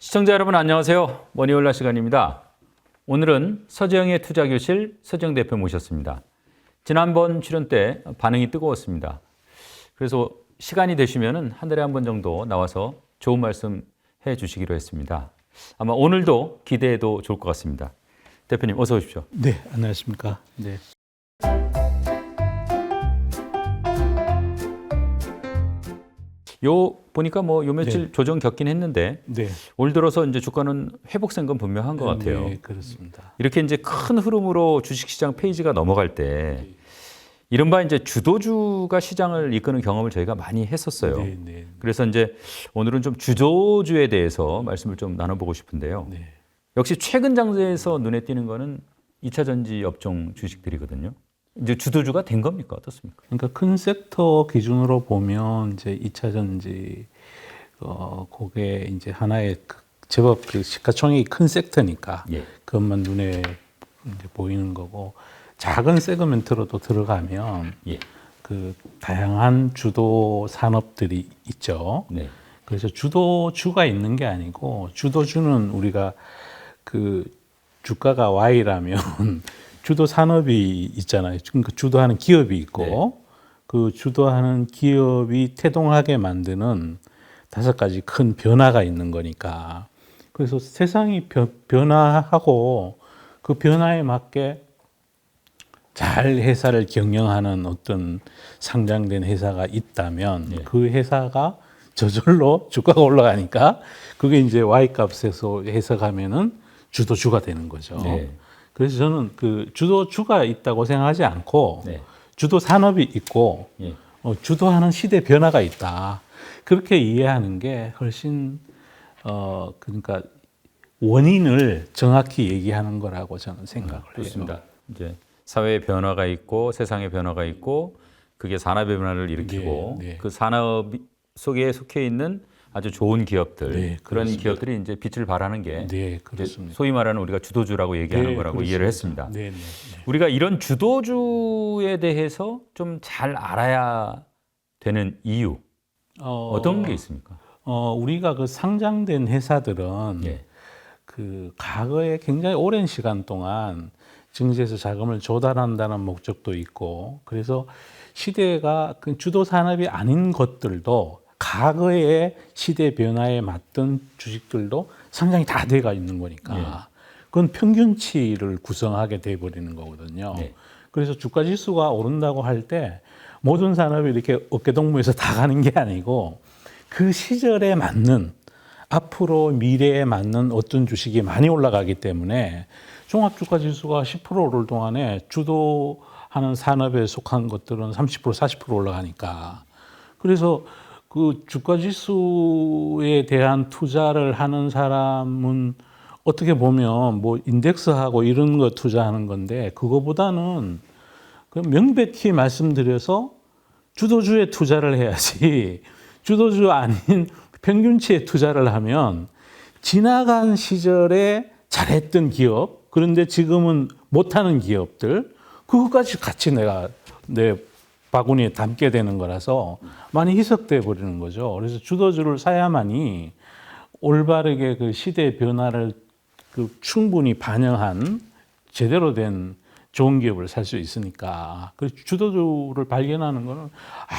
시청자 여러분 안녕하세요. 머니올라 시간입니다. 오늘은 서재영의 투자교실 서재영 대표 모셨습니다. 지난번 출연 때 반응이 뜨거웠습니다. 그래서 시간이 되시면 한 달에 한 번 정도 나와서 좋은 말씀 해주시기로 했습니다. 아마 오늘도 기대해도 좋을 것 같습니다. 대표님 어서 오십시오. 네, 안녕하십니까. 네. 요 보니까 뭐 요 며칠 네. 조정 겪긴 했는데 네. 올 들어서 이제 주가는 회복된 건 분명한 것 같아요. 네, 그렇습니다. 이렇게 이제 큰 흐름으로 주식시장 페이지가 넘어갈 때 이른바 이제 주도주가 시장을 이끄는 경험을 저희가 많이 했었어요. 네, 네. 그래서 이제 오늘은 좀 주도주에 대해서 말씀을 좀 나눠보고 싶은데요. 네. 역시 최근 장세에서 눈에 띄는 거는 2차 전지 업종 주식들이거든요. 이제 주도주가 된 겁니까? 어떻습니까? 그러니까 큰 섹터 기준으로 보면 이제 2차 전지 그게 이제 하나의 제법 그 시가총액이 큰 섹터니까 예. 그것만 눈에 이제 보이는 거고 작은 세그멘트로도 들어가면 예. 그 다양한 주도 산업들이 있죠. 네. 그래서 주도주가 있는 게 아니고 주도주는 우리가 그 주가가 Y라면 주도 산업이 있잖아요. 그러니까 주도하는 기업이 있고 네. 그 주도하는 기업이 태동하게 만드는 5가지 큰 변화가 있는 거니까. 그래서 세상이 변화하고 그 변화에 맞게 잘 회사를 경영하는 어떤 상장된 회사가 있다면 네. 그 회사가 저절로 주가가 올라가니까 그게 이제 Y값에서 해석하면은 주도주가 되는 거죠. 네. 그래서 저는 그 주도주가 있다고 생각하지 않고 네. 주도 산업이 있고 예. 주도하는 시대 변화가 있다. 그렇게 이해하는 게 훨씬 그러니까 원인을 정확히 얘기하는 거라고 저는 생각을 해요. 좋습니다. 이제 사회의 변화가 있고 세상의 변화가 있고 그게 산업의 변화를 일으키고 네, 네. 그 산업 속에 속해 있는 아주 좋은 기업들 네, 그런 그렇습니다. 기업들이 이제 빛을 발하는 게 네, 이제 그렇습니다. 소위 말하는 우리가 주도주라고 얘기하는 네, 거라고 그렇습니다. 이해를 했습니다. 네, 네, 네. 우리가 이런 주도주에 대해서 좀 잘 알아야 되는 이유 어떤 게 있습니까? 우리가 그 상장된 회사들은 예. 그 과거에 굉장히 오랜 시간 동안 증시에서 자금을 조달한다는 목적도 있고 그래서 시대가 그 주도 산업이 아닌 것들도 과거의 시대 변화에 맞던 주식들도 상장이 다 돼가 있는 거니까 그건 평균치를 구성하게 돼 버리는 거거든요. 네. 그래서 주가 지수가 오른다고 할 때 모든 산업이 이렇게 어깨동무에서 다 가는 게 아니고 그 시절에 맞는 앞으로 미래에 맞는 어떤 주식이 많이 올라가기 때문에 종합주가지수가 10% 오를 동안에 주도하는 산업에 속한 것들은 30% 40% 올라가니까 그래서 그 주가지수에 대한 투자를 하는 사람은 어떻게 보면 뭐 인덱스하고 이런 거 투자하는 건데 그거보다는 그 명백히 말씀드려서 주도주에 투자를 해야지 주도주 아닌 평균치에 투자를 하면 지나간 시절에 잘했던 기업 그런데 지금은 못하는 기업들 그것까지 같이 내가 내 바구니에 담게 되는 거라서 많이 희석돼 버리는 거죠. 그래서 주도주를 사야만이 올바르게 그 시대 변화를 그 충분히 반영한 제대로 된 좋은 기업을 살 수 있으니까 그 주도주를 발견하는 거는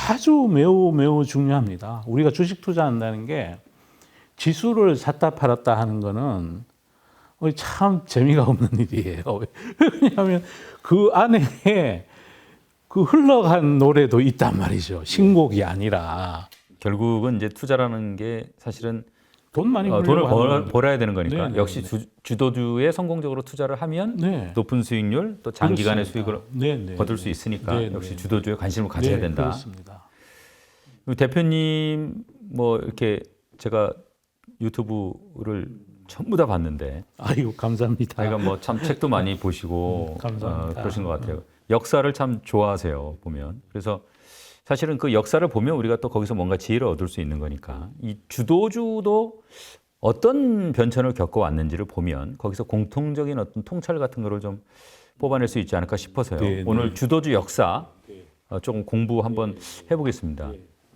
아주 매우 매우 중요합니다. 우리가 주식 투자한다는 게 지수를 샀다 팔았다 하는 거는 참 재미가 없는 일이에요. 왜냐하면 그 안에 그 흘러간 노래도 있단 말이죠. 신곡이 아니라 결국은 이제 투자라는 게 사실은 돈 많이 돈을 벌어야 되는 거니까 네네, 역시 주도주에 성공적으로 투자를 하면 네. 높은 수익률 또 장기간의 수익을 네네. 거둘 수 있으니까 네네. 역시 주도주에 관심을 가져야 네, 된다. 그렇습니다. 대표님 뭐 이렇게 제가 유튜브를 전부 다 봤는데 아이고 감사합니다. 자기가 뭐 참 책도 많이 보시고 감사합니다. 그러신 것 같아요. 역사를 참 좋아하세요 보면. 그래서 사실은 그 역사를 보면 우리가 또 거기서 뭔가 지혜를 얻을 수 있는 거니까 이 주도주도 어떤 변천을 겪어왔는지를 보면 거기서 공통적인 어떤 통찰 같은 거를 좀 뽑아낼 수 있지 않을까 싶어서요. 네, 오늘 주도주 역사 조금 공부 한번 해보겠습니다.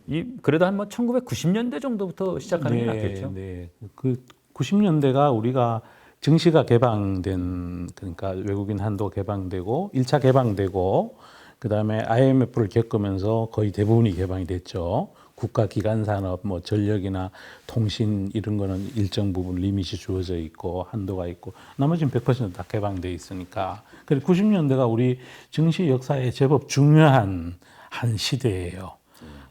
이 그래도 한 1990년대 정도부터 시작하는 게 낫겠죠. 네. 그 90년대가 우리가 증시가 개방된, 그러니까 외국인 한도 개방되고 1차 개방되고 그다음에 IMF를 겪으면서 거의 대부분이 개방이 됐죠. 국가 기관 산업, 뭐 전력이나 통신 이런 거는 일정 부분 리밋이 주어져 있고 한도가 있고 나머지는 100%다 개방돼 있으니까. 그래서 90년대가 우리 증시 역사에 제법 중요한 한 시대예요.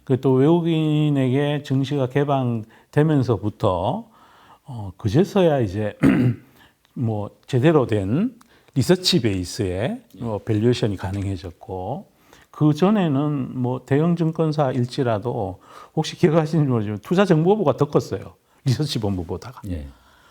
그 또 외국인에게 증시가 개방되면서부터 그제서야 이제 뭐 제대로 된 리서치 베이스의 밸류에이션이 가능해졌고 그 전에는 뭐 대형 증권사일지라도 혹시 기억하시는지 모르지만 투자정보부가 더 컸어요. 리서치 본부보다가. 예.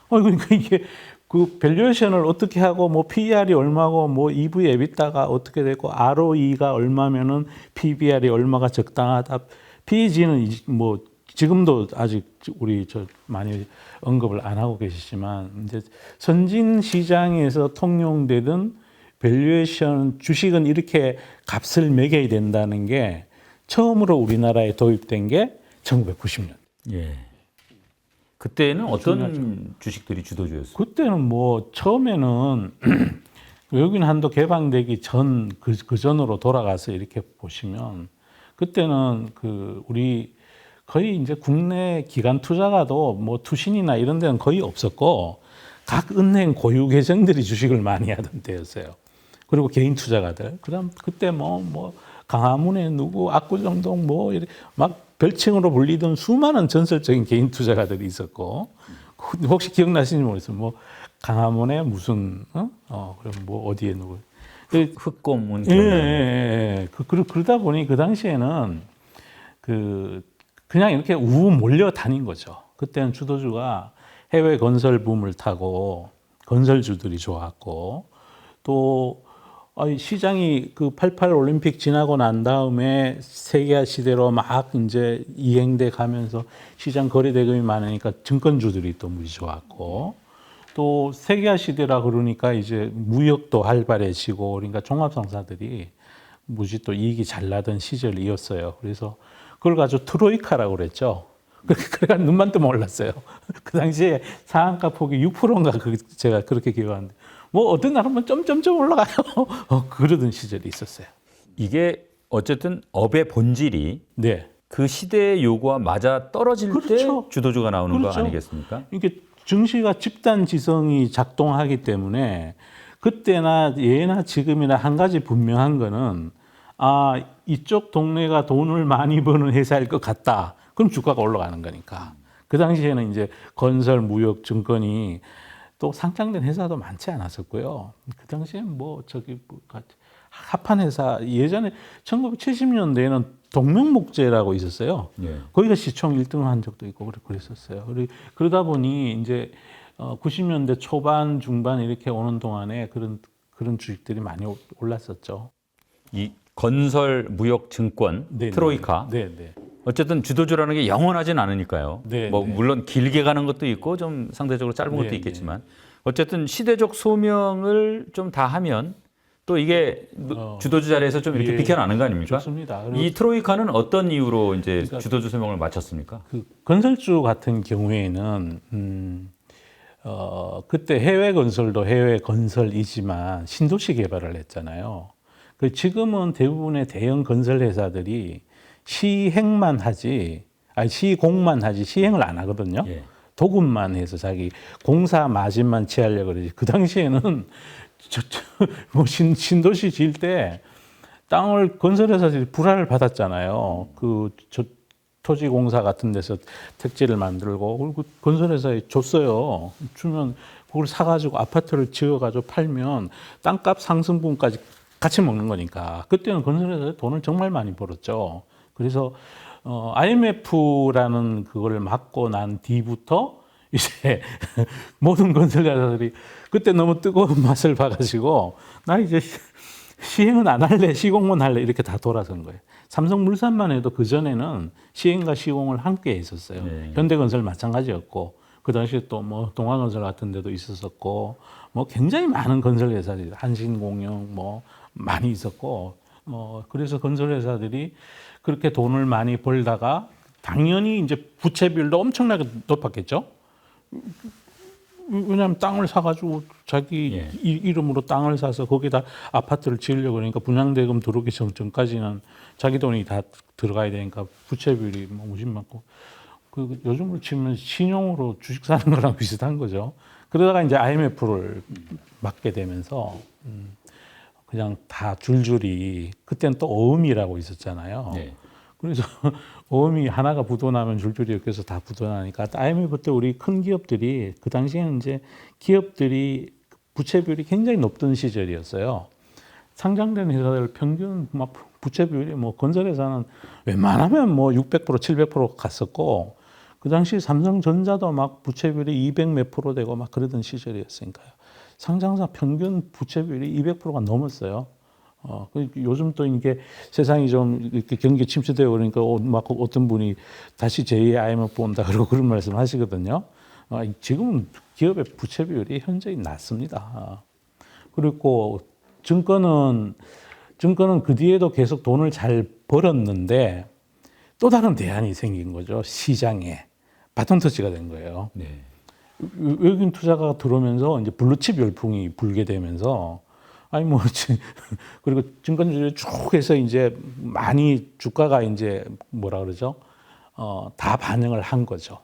그러니까 이게 그 밸류에이션을 어떻게 하고 뭐 PER이 얼마고 뭐 EV 에비타가 어떻게 되고 ROE가 얼마면은 PBR이 얼마가 적당하다. PEG는 뭐 지금도 아직 우리 저 많이 언급을 안 하고 계시지만 이제 선진 시장에서 통용되던 밸류에이션 주식은 이렇게 값을 매겨야 된다는 게 처음으로 우리나라에 도입된 게 1990년. 예. 그때는 어떤 주식들이 주도주였어요? 그때는 뭐 처음에는 외국인 한도 개방되기 전 그 전으로 돌아가서 이렇게 보시면 그때는 그 우리 거의 이제 국내 기관 투자가도 뭐 투신이나 이런 데는 거의 없었고 각 은행 고유 계정들이 주식을 많이 하던 때였어요. 그리고 개인 투자가들. 그다음 그때 뭐 강화문에 누구 압구정동 뭐 이렇게 막 별칭으로 불리던 수많은 전설적인 개인 투자가들이 있었고 혹시 기억나시는지 모르겠어요. 뭐 강화문에 무슨 그럼 뭐 어디에 누구 흑곰문. 예. 그러다 보니 그 당시에는 그냥 이렇게 우 몰려 다닌 거죠. 그때는 주도주가 해외 건설 붐을 타고 건설주들이 좋았고 또 시장이 그 88 올림픽 지나고 난 다음에 세계화 시대로 막 이제 이행돼 가면서 시장 거래 대금이 많으니까 증권주들이 또 무지 좋았고 또 세계화 시대라 그러니까 이제 무역도 활발해지고 그러니까 종합상사들이 무지 또 이익이 잘 나던 시절이었어요. 그래서 그걸 가지고 트로이카라고 그랬죠. 그래가 눈만 뜨면 올랐어요. 그 당시에 상한가 폭이 6%인가 제가 그렇게 기억하는데 뭐 어떤 날은 뭐 점점점 올라가요. 그러던 시절이 있었어요. 이게 어쨌든 업의 본질이 네. 그 시대의 요구와 맞아 떨어질 그렇죠. 때 주도주가 나오는 그렇죠. 거 아니겠습니까? 이게 증시가 집단 지성이 작동하기 때문에 그때나 예나 지금이나 한 가지 분명한 거는 이쪽 동네가 돈을 많이 버는 회사일 것 같다. 그럼 주가가 올라가는 거니까. 그 당시에는 이제 건설, 무역, 증권이 또 상장된 회사도 많지 않았었고요. 그 당시엔 합한 회사 예전에 1970년대에는 동명목재라고 있었어요. 예. 거기가 시총 1등을 한 적도 있고 그랬었어요. 그러다 보니 이제 90년대 초반 중반 이렇게 오는 동안에 그런 주식들이 많이 올랐었죠. 이 건설, 무역, 증권, 네, 트로이카. 네. 어쨌든 주도주라는 게 영원하진 않으니까요. 네, 뭐 네. 물론 길게 가는 것도 있고 좀 상대적으로 짧은 것도 네, 있겠지만 어쨌든 시대적 소명을 좀 다 하면 또 이게 주도주 자리에서 좀 이렇게 예, 비켜나는 거 아닙니까? 좋습니다. 이 트로이카는 어떤 이유로 이제 그러니까 주도주 소명을 마쳤습니까? 그 건설주 같은 경우에는 그때 해외 건설도 해외 건설이지만 신도시 개발을 했잖아요. 지금은 대부분의 대형 건설 회사들이 시행만 하지, 시공만 하지 시행을 안 하거든요. 예. 도급만 해서 자기 공사 마진만 취하려고 그러지. 그 당시에는 뭐 신도시 지을 때 땅을 건설회사들이 불화를 받았잖아요. 토지공사 같은 데서 택지를 만들고 그리고 건설회사에 줬어요. 주면 그걸 사가지고 아파트를 지어가지고 팔면 땅값 상승분까지 같이 먹는 거니까. 그때는 건설회사에 돈을 정말 많이 벌었죠. 그래서 IMF라는 그거를 맞고 난 뒤부터 이제 모든 건설회사들이 그때 너무 뜨거운 맛을 봐가지고 나 이제 시행은 안 할래, 시공만 할래 이렇게 다 돌아선 거예요. 삼성물산만 해도 그 전에는 시행과 시공을 함께 했었어요. 네. 현대건설 마찬가지였고 그 당시에 또 뭐 동아건설 같은 데도 있었었고 뭐 굉장히 많은 건설회사들이 한신공영 뭐 많이 있었고 그래서 건설회사들이 그렇게 돈을 많이 벌다가 당연히 이제 부채 비율도 엄청나게 높았겠죠. 왜냐하면 땅을 사가지고 자기 예. 이름으로 땅을 사서 거기다 아파트를 지으려고 그러니까 분양대금 들어오기 전까지는 자기 돈이 다 들어가야 되니까 부채비율이 뭐 무지 많고 그 요즘으로 치면 신용으로 주식 사는 거랑 비슷한 거죠. 그러다가 이제 IMF를 맞게 되면서 그냥 다 줄줄이 그때는 또 어음이라고 있었잖아요. 네. 그래서 어음이 하나가 부도나면 줄줄이 엮여서 다 부도나니까 IMF 때 우리 큰 기업들이 그 당시에는 이제 기업들이 부채 비율이 굉장히 높던 시절이었어요. 상장된 회사들 평균 막 부채 비율이 뭐 건설회사는 웬만하면 뭐 600% 700% 갔었고 그 당시 삼성전자도 막 부채 비율이 200 몇 프로 되고 막 그러던 시절이었으니까요. 상장사 평균 부채 비율이 200%가 넘었어요. 요즘 또 이게 세상이 좀 이렇게 경기 침체되고 그러니까 막 어떤 분이 다시 제2의 IMF 온다 그러고 그런 말씀 하시거든요. 지금은 기업의 부채 비율이 현저히 낮습니다. 그리고 증권은 그 뒤에도 계속 돈을 잘 벌었는데 또 다른 대안이 생긴 거죠. 시장에 바톤 터치가 된 거예요. 네. 외국인 투자가 들어오면서 이제 블루칩 열풍이 불게 되면서 아니 뭐 그리고 증권주에 쭉 해서 이제 많이 주가가 이제 뭐라 그러죠? 다 반영을 한 거죠.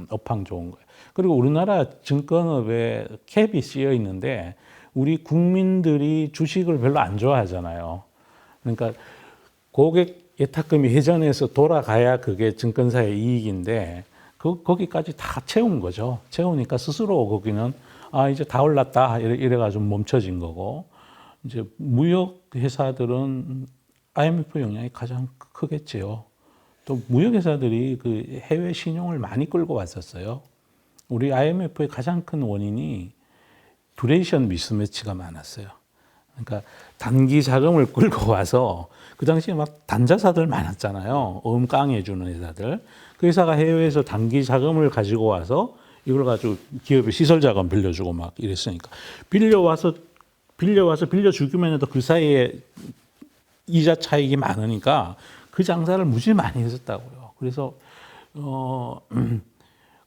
업황 좋은 거예요. 그리고 우리나라 증권업에 캡이 씌여 있는데 우리 국민들이 주식을 별로 안 좋아하잖아요. 그러니까 고객 예탁금이 회전해서 돌아가야 그게 증권사의 이익인데 거기까지 다 채운 거죠. 채우니까 스스로 거기는 이제 다 올랐다 이래가지고 멈춰진 거고 이제 무역 회사들은 IMF 영향이 가장 크겠지요. 또 무역 회사들이 그 해외 신용을 많이 끌고 왔었어요. 우리 IMF의 가장 큰 원인이 듀레이션 미스매치가 많았어요. 그러니까 단기 자금을 끌고 와서 그 당시에 막 단자사들 많았잖아요. 깡해 주는 회사들. 그 회사가 해외에서 단기 자금을 가지고 와서 이걸 가지고 기업에 시설 자금 빌려주고 막 이랬으니까 빌려와서 빌려주기만 해도 그 사이에 이자 차익이 많으니까 그 장사를 무지 많이 했었다고요. 그래서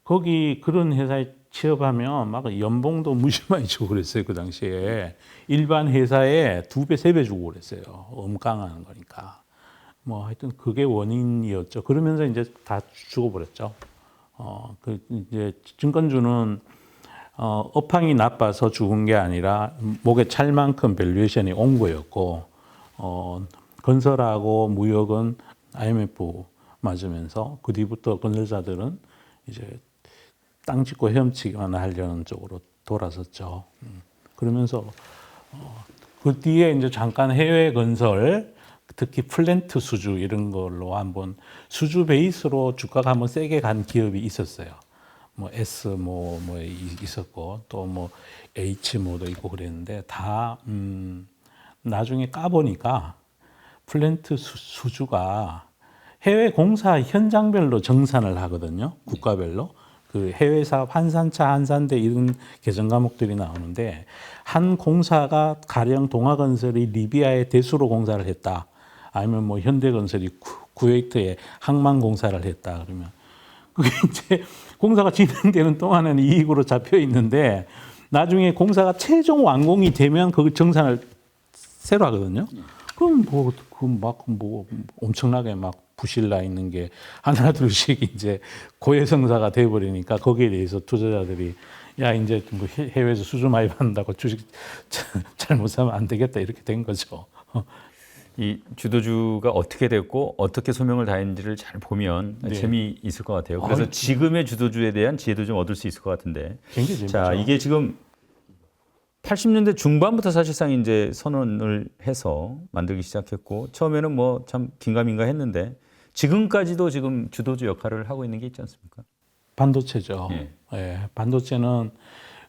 거기 그런 회사에 취업하면 막 연봉도 무지 많이 주고 그랬어요. 그 당시에 일반 회사에 2배, 3배 주고 그랬어요. 엄깡하는 거니까. 뭐 하여튼 그게 원인이었죠. 그러면서 이제 다 죽어버렸죠. 그 이제 증권주는 업황이 나빠서 죽은 게 아니라 목에 찰 만큼 밸류에이션이 온 거였고 건설하고 무역은 IMF 맞으면서 그 뒤부터 건설사들은 이제 땅 짓고 헤엄치기만 하려는 쪽으로 돌아섰죠. 그러면서 그 뒤에 이제 잠깐 해외 건설, 특히 플랜트 수주 이런 걸로 한번 수주 베이스로 주가가 한번 세게 간 기업이 있었어요. 뭐 S 뭐 있었고 또 뭐 H 뭐도 있고 그랬는데 다 나중에 까보니까 플랜트 수주가 해외 공사 현장별로 정산을 하거든요. 국가별로. 그 해외 사업 한산차, 한산대 이런 개정 과목들이 나오는데 한 공사가 가령 동아건설이 리비아에 대수로 공사를 했다. 아니면 뭐 현대건설이 쿠웨이트에 항만 공사를 했다. 그러면 그게 이제 공사가 진행되는 동안에는 이익으로 잡혀 있는데 나중에 공사가 최종 완공이 되면 그 정산을 새로 하거든요. 그럼 뭐 엄청나게 막 부실 나 있는 게 하나 둘씩 이제 고해성사가 돼버리니까 거기에 대해서 투자자들이 야 이제 뭐 해외에서 수주 많이 받는다고 주식 잘못 사면 안 되겠다 이렇게 된 거죠. 이 주도주가 어떻게 됐고 어떻게 소명을 다했는지를 잘 보면 네. 재미있을 것 같아요. 그래서 지금의 주도주에 대한 지혜도 좀 얻을 수 있을 것 같은데. 굉장히 재밌죠. 자, 이게 지금 80년대 중반부터 사실상 이제 선언을 해서 만들기 시작했고 처음에는 뭐 참 긴가민가 했는데 지금까지도 지금 주도주 역할을 하고 있는 게 있지 않습니까? 반도체죠. 예. 예, 반도체는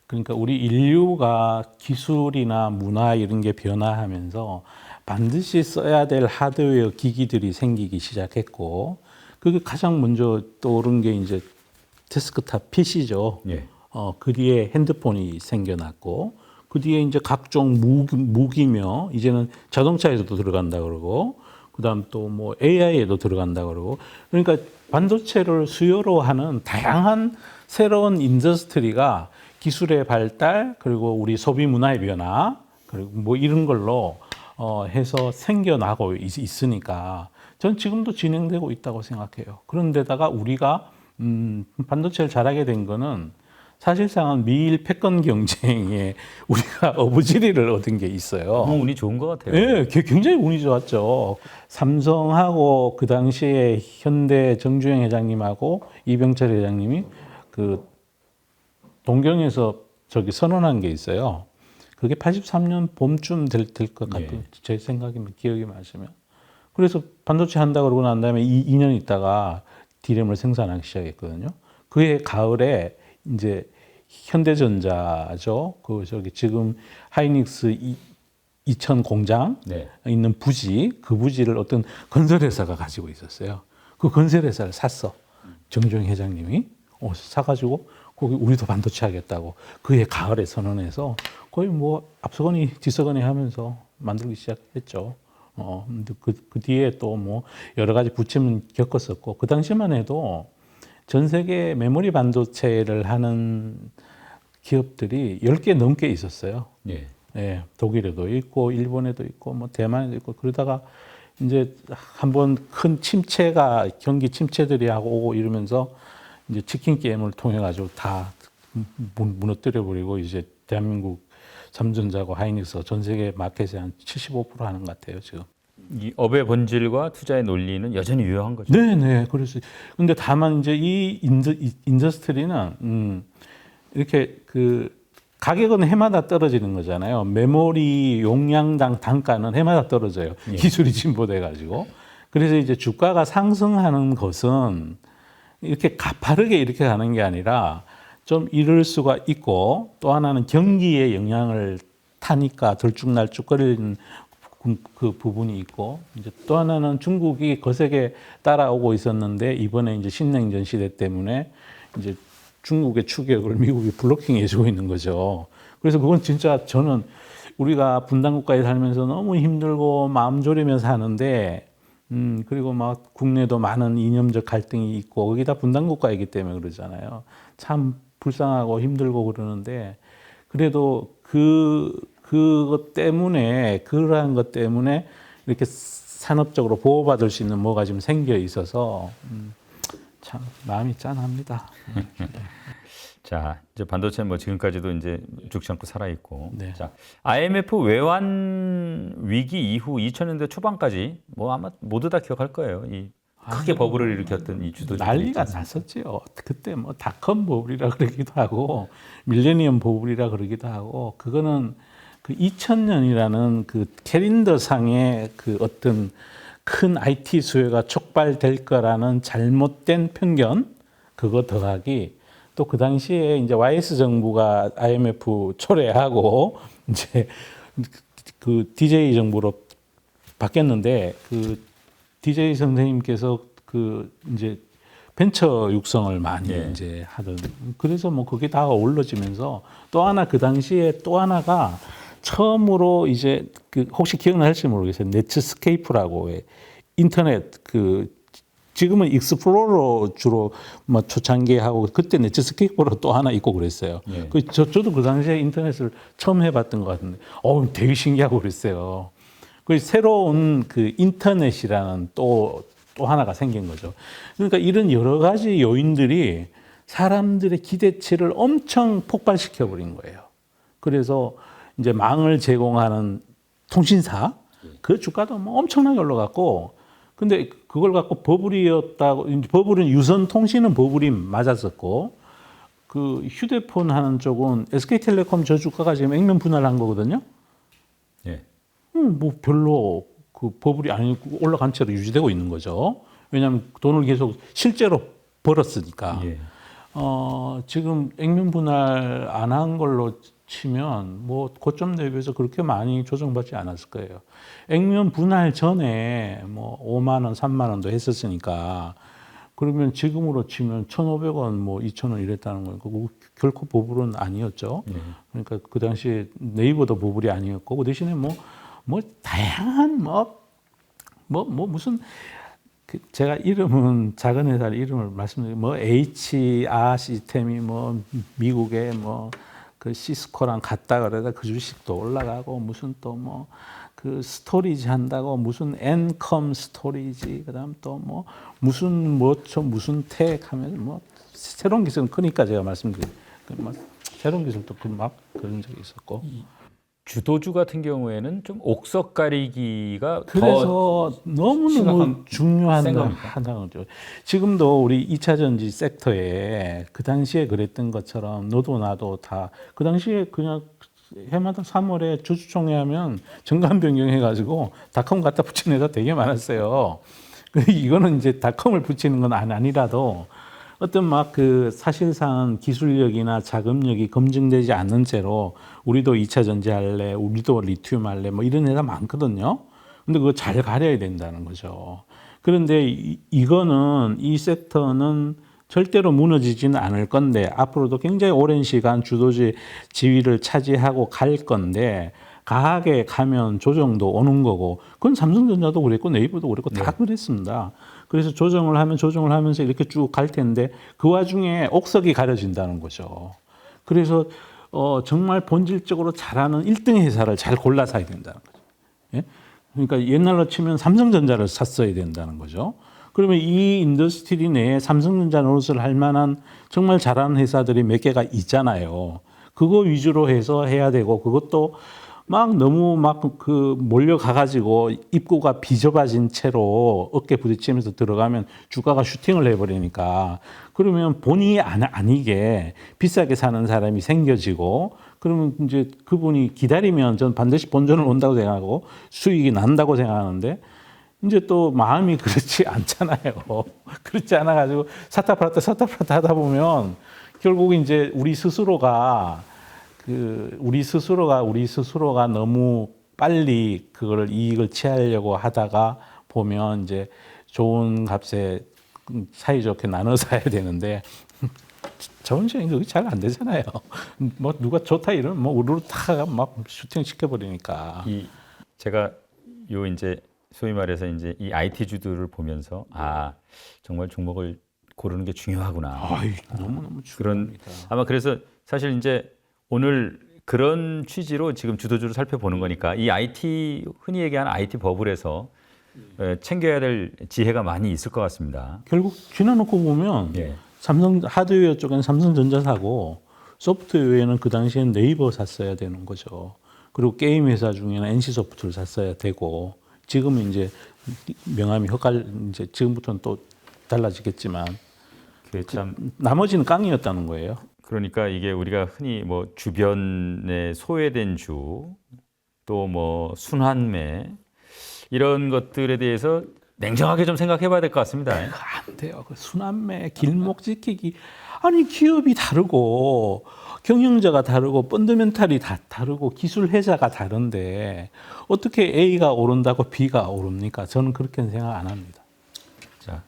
그러니까 우리 인류가 기술이나 문화 이런 게 변화하면서 반드시 써야 될 하드웨어 기기들이 생기기 시작했고 그게 가장 먼저 떠오른 게 이제 데스크탑 PC죠. 예. 그 뒤에 핸드폰이 생겨났고 그 뒤에 이제 각종 무기며 이제는 자동차에서도 들어간다 그러고 그다음 또 뭐 AI에도 들어간다 그러고 그러니까 반도체를 수요로 하는 다양한 새로운 인더스트리가 기술의 발달 그리고 우리 소비 문화의 변화 그리고 뭐 이런 걸로 해서 생겨나고 있으니까 전 지금도 진행되고 있다고 생각해요. 그런데다가 우리가 반도체를 잘하게 된 거는 사실상은 미일 패권 경쟁에 우리가 어부지리를 얻은 게 있어요. 너무 운이 좋은 것 같아요. 네, 굉장히 운이 좋았죠. 삼성하고 그 당시에 현대 정주행 회장님하고 이병철 회장님이 그 동경에서 저기 선언한 게 있어요. 그게 83년 봄쯤 될 것 같아요. 예. 제 생각이면 기억이 맞으면. 그래서 반도체 한다 그러고 난 다음에 2년 있다가 디램을 생산하기 시작했거든요. 그해 가을에 이제 현대전자죠. 그 저기 지금 하이닉스 이천 공장 네. 있는 부지, 그 부지를 어떤 건설회사가 가지고 있었어요. 그 건설회사를 샀어. 정주영 회장님이 사가지고 거기 우리도 반도체 하겠다고 그해 가을에 선언해서 거의 뭐 앞서거니 뒤서거니 하면서 만들기 시작했죠. 근데 그 뒤에 또 뭐 여러 가지 부침은 겪었었고 그 당시만 해도 전 세계 메모리 반도체를 하는 기업들이 10개 넘게 있었어요. 예. 예, 독일에도 있고 일본에도 있고 뭐 대만에도 있고 그러다가 이제 한번 큰 침체가 경기 침체들이 하고 오고 이러면서 이제 치킨 게임을 통해 가지고 다 무너뜨려 버리고 이제 대한민국 삼전자고 하이닉스 전 세계 마켓의 한 75% 하는 것 같아요 지금. 이 업의 본질과 투자의 논리는 여전히 유효한 거죠. 네네. 그래서 근데 다만 이제 이 인더스트리는 이렇게 그 가격은 해마다 떨어지는 거잖아요. 메모리 용량당 단가는 해마다 떨어져요. 예. 기술이 진보돼 가지고. 그래서 이제 주가가 상승하는 것은 이렇게 가파르게 이렇게 가는 게 아니라 좀 이럴 수가 있고 또 하나는 경기에 영향을 타니까 들쭉날쭉거리는 그 부분이 있고 이제 또 하나는 중국이 거세게 따라오고 있었는데 이번에 이제 신냉전 시대 때문에 이제 중국의 추격을 미국이 블로킹 해주고 있는 거죠. 그래서 그건 진짜 저는 우리가 분단국가에 살면서 너무 힘들고 마음 졸이면서 사는데 그리고 막 국내도 많은 이념적 갈등이 있고 거기다 분단국가이기 때문에 그러잖아요. 참 불쌍하고 힘들고 그러는데 그래도 그것 때문에 그러한 것 때문에 이렇게 산업적으로 보호받을 수 있는 뭐가 좀 생겨 있어서 참 마음이 짠합니다. 자, 이제 반도체 뭐 지금까지도 이제 죽지 않고 살아 있고. 네. 자, IMF 외환 위기 이후 2000년대 초반까지 뭐 아마 모두 다 기억할 거예요. 이 크게 버블을 일으켰던 이 주도주들이 난리가 있지 않습니까? 났었죠. 그때 뭐 닷컴 버블이라 그러기도 하고 밀레니엄 버블이라 그러기도 하고 그거는 그 2000년이라는 그 캘린더 상의 그 어떤 큰 IT 수요가 촉발될 거라는 잘못된 편견 그거 더하기 또 그 당시에 이제 YS 정부가 IMF 초래하고 이제 그 DJ 정부로 바뀌었는데 그 DJ 선생님께서 그 이제 벤처 육성을 많이 예. 이제 하던 그래서 뭐 그게 다 어우러지면서 또 하나 그 당시에 또 하나가 처음으로 이제 그 혹시 기억나실지 모르겠어요. 넷스케이프라고 인터넷 그 지금은 익스플로러 주로 뭐 초창기하고 그때 넷스케이프로 또 하나 있고 그랬어요. 예. 저도 그 당시에 인터넷을 처음 해봤던 것 같은데, 되게 신기하고 그랬어요. 그 새로운 그 인터넷이라는 또 하나가 생긴 거죠. 그러니까 이런 여러 가지 요인들이 사람들의 기대치를 엄청 폭발시켜 버린 거예요. 그래서 이제 망을 제공하는 통신사 그 주가도 뭐 엄청나게 올라갔고, 근데 그걸 갖고 버블이었다고, 버블은 유선 통신은 버블이 맞았었고, 그 휴대폰 하는 쪽은 SK텔레콤 저 주가가 지금 액면 분할한 거거든요. 예. 뭐 별로 그 버블이 아니고 올라간 채로 유지되고 있는 거죠. 왜냐하면 돈을 계속 실제로 벌었으니까. 예. 지금 액면 분할 안 한 걸로 치면 뭐 고점 대비해서 그렇게 많이 조정받지 않았을 거예요. 액면 분할 전에 뭐 5만 원, 3만 원도 했었으니까 그러면 지금으로 치면 1,500원, 뭐 2,000원 이랬다는 거니까 결코 버블은 아니었죠. 예. 그러니까 그 당시에 네이버도 버블이 아니었고 그 대신에 뭐 다양한 무슨 제가 이름은 작은 회사 이름을 말씀드리면 뭐 HR 시스템이 뭐 미국의 뭐 그 시스코랑 같다 그래다 그 주식도 올라가고 무슨 또 뭐 그 스토리지 한다고 무슨 엔컴 스토리지 그다음 또 뭐 무슨 무슨 텍 하면서 뭐 새로운 기술은 크니까 제가 말씀드린 뭐 새로운 기술도 막 그런 적이 있었고. 주도주 같은 경우에는 좀 옥석 가리기가 더 그래서 너무너무 심각한 중요한 센 겁니까? 하나죠. 지금도 우리 2차 전지 섹터에 그 당시에 그랬던 것처럼 너도 나도 다 그 당시에 그냥 해마다 3월에 주주총회 하면 정관 변경해가지고 닷컴 갖다 붙이는 회사 되게 많았어요. 이거는 이제 닷컴을 붙이는 건 아니라도 어떤 막 그 사실상 기술력이나 자금력이 검증되지 않는 채로 우리도 2차 전지 할래, 우리도 리튬 할래, 뭐 이런 회사 많거든요. 근데 그거 잘 가려야 된다는 거죠. 그런데 이거는 이 섹터는 절대로 무너지지는 않을 건데 앞으로도 굉장히 오랜 시간 주도지 지위를 차지하고 갈 건데 강하게 가면 조정도 오는 거고 그건 삼성전자도 그랬고 네이버도 그랬고 다 그랬습니다. 그래서 조정을 하면서 이렇게 쭉 갈 텐데 그 와중에 옥석이 가려진다는 거죠. 그래서 정말 본질적으로 잘하는 1등 회사를 잘 골라 사야 된다는 거죠. 예? 그러니까 옛날로 치면 삼성전자를 샀어야 된다는 거죠. 그러면 이 인더스트리 내에 삼성전자 노릇을 할 만한 정말 잘하는 회사들이 몇 개가 있잖아요. 그거 위주로 해서 해야 되고 그것도 막 너무 막 그 몰려가가지고 입구가 비좁아진 채로 어깨 부딪히면서 들어가면 주가가 슈팅을 해버리니까 그러면 본의 아니게 비싸게 사는 사람이 생겨지고 그러면 이제 그분이 기다리면 전 반드시 본전을 온다고 생각하고 수익이 난다고 생각하는데 이제 또 마음이 그렇지 않잖아요. 그렇지 않아가지고 사타 팔았다 하다 보면 결국 이제 우리 스스로가 너무 빨리 그걸 이익을 취하려고 하다가 보면 이제 좋은 값에 사이좋게 나눠 사야 되는데 자본시장이 그게 잘 안 되잖아요. 뭐 누가 좋다 이러면 뭐 우르르 타가 막 슈팅 시켜버리니까. 제가 요 이제 소위 말해서 이제 이 IT 주들을 보면서 정말 종목을 고르는 게 중요하구나. 너무너무 그런 중요합니다. 아마 그래서 사실 이제 오늘 그런 취지로 지금 주도주를 살펴보는 거니까 이 IT 흔히 얘기하는 IT 버블에서 챙겨야 될 지혜가 많이 있을 것 같습니다. 결국 지나놓고 보면 예. 삼성 하드웨어 쪽엔 삼성전자 사고 소프트웨어에는 그 당시엔 네이버 샀어야 되는 거죠. 그리고 게임 회사 중에는 NC소프트를 샀어야 되고 지금은 이제 명함이 이제 지금부터는 또 달라지겠지만 나머지는 깡이었다는 거예요. 그러니까 이게 우리가 흔히 뭐 주변에 소외된 주, 또 뭐 순환매 이런 것들에 대해서 냉정하게 좀 생각해 봐야 될 것 같습니다. 안 돼요. 그 순환매, 길목 지키기. 아니, 기업이 다르고, 경영자가 다르고, 펀더멘탈이 다 다르고, 기술 회사가 다른데, 어떻게 A가 오른다고 B가 오릅니까? 저는 그렇게는 생각 안 합니다. 자,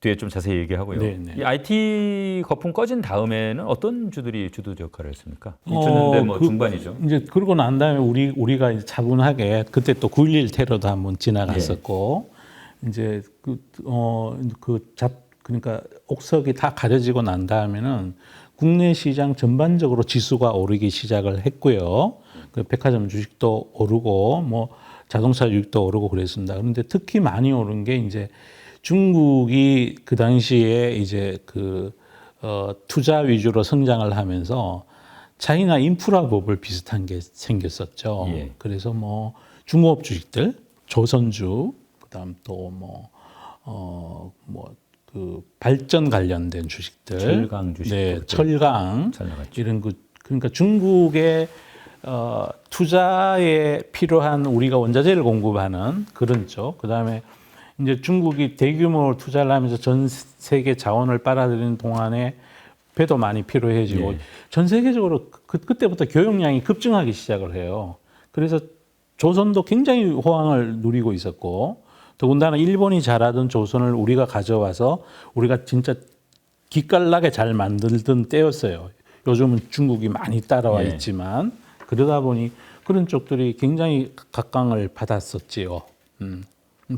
뒤에 좀 자세히 얘기하고요. 네네. 이 IT 거품 꺼진 다음에는 어떤 주들이 주도적 역할을 했습니까? 2000년대 뭐 중반이죠. 이제 그러고 난 다음에 우리가 이제 차분하게 그때 또 9.11 테러도 한번 지나갔었고 이제 그러니까 옥석이 다 가려지고 난 다음에는 국내 시장 전반적으로 지수가 오르기 시작을 했고요. 그 백화점 주식도 오르고 뭐 자동차 주식도 오르고 그랬습니다. 그런데 특히 많이 오른 게 이제 중국이 그 당시에 이제 투자 위주로 성장을 하면서 차이나 인프라 버블 비슷한 게 생겼었죠. 예. 그래서 뭐 중공업 주식들, 조선주, 그다음 또 그 발전 관련된 주식들, 철강 주식도 네, 그때 철강 잘 나갔죠. 이런 그러니까 중국의 투자에 필요한 우리가 원자재를 공급하는 그런 쪽, 그다음에 이제 중국이 대규모 투자를 하면서 전 세계 자원을 빨아들이는 동안에 배도 많이 필요해지고 예. 전 세계적으로 그때부터 교역량이 급증하기 시작을 해요. 그래서 조선도 굉장히 호황을 누리고 있었고 더군다나 일본이 잘하던 조선을 우리가 가져와서 우리가 진짜 기깔나게 잘 만들던 때였어요. 요즘은 중국이 많이 따라와 예. 있지만 그러다 보니 그런 쪽들이 굉장히 각광을 받았었지요.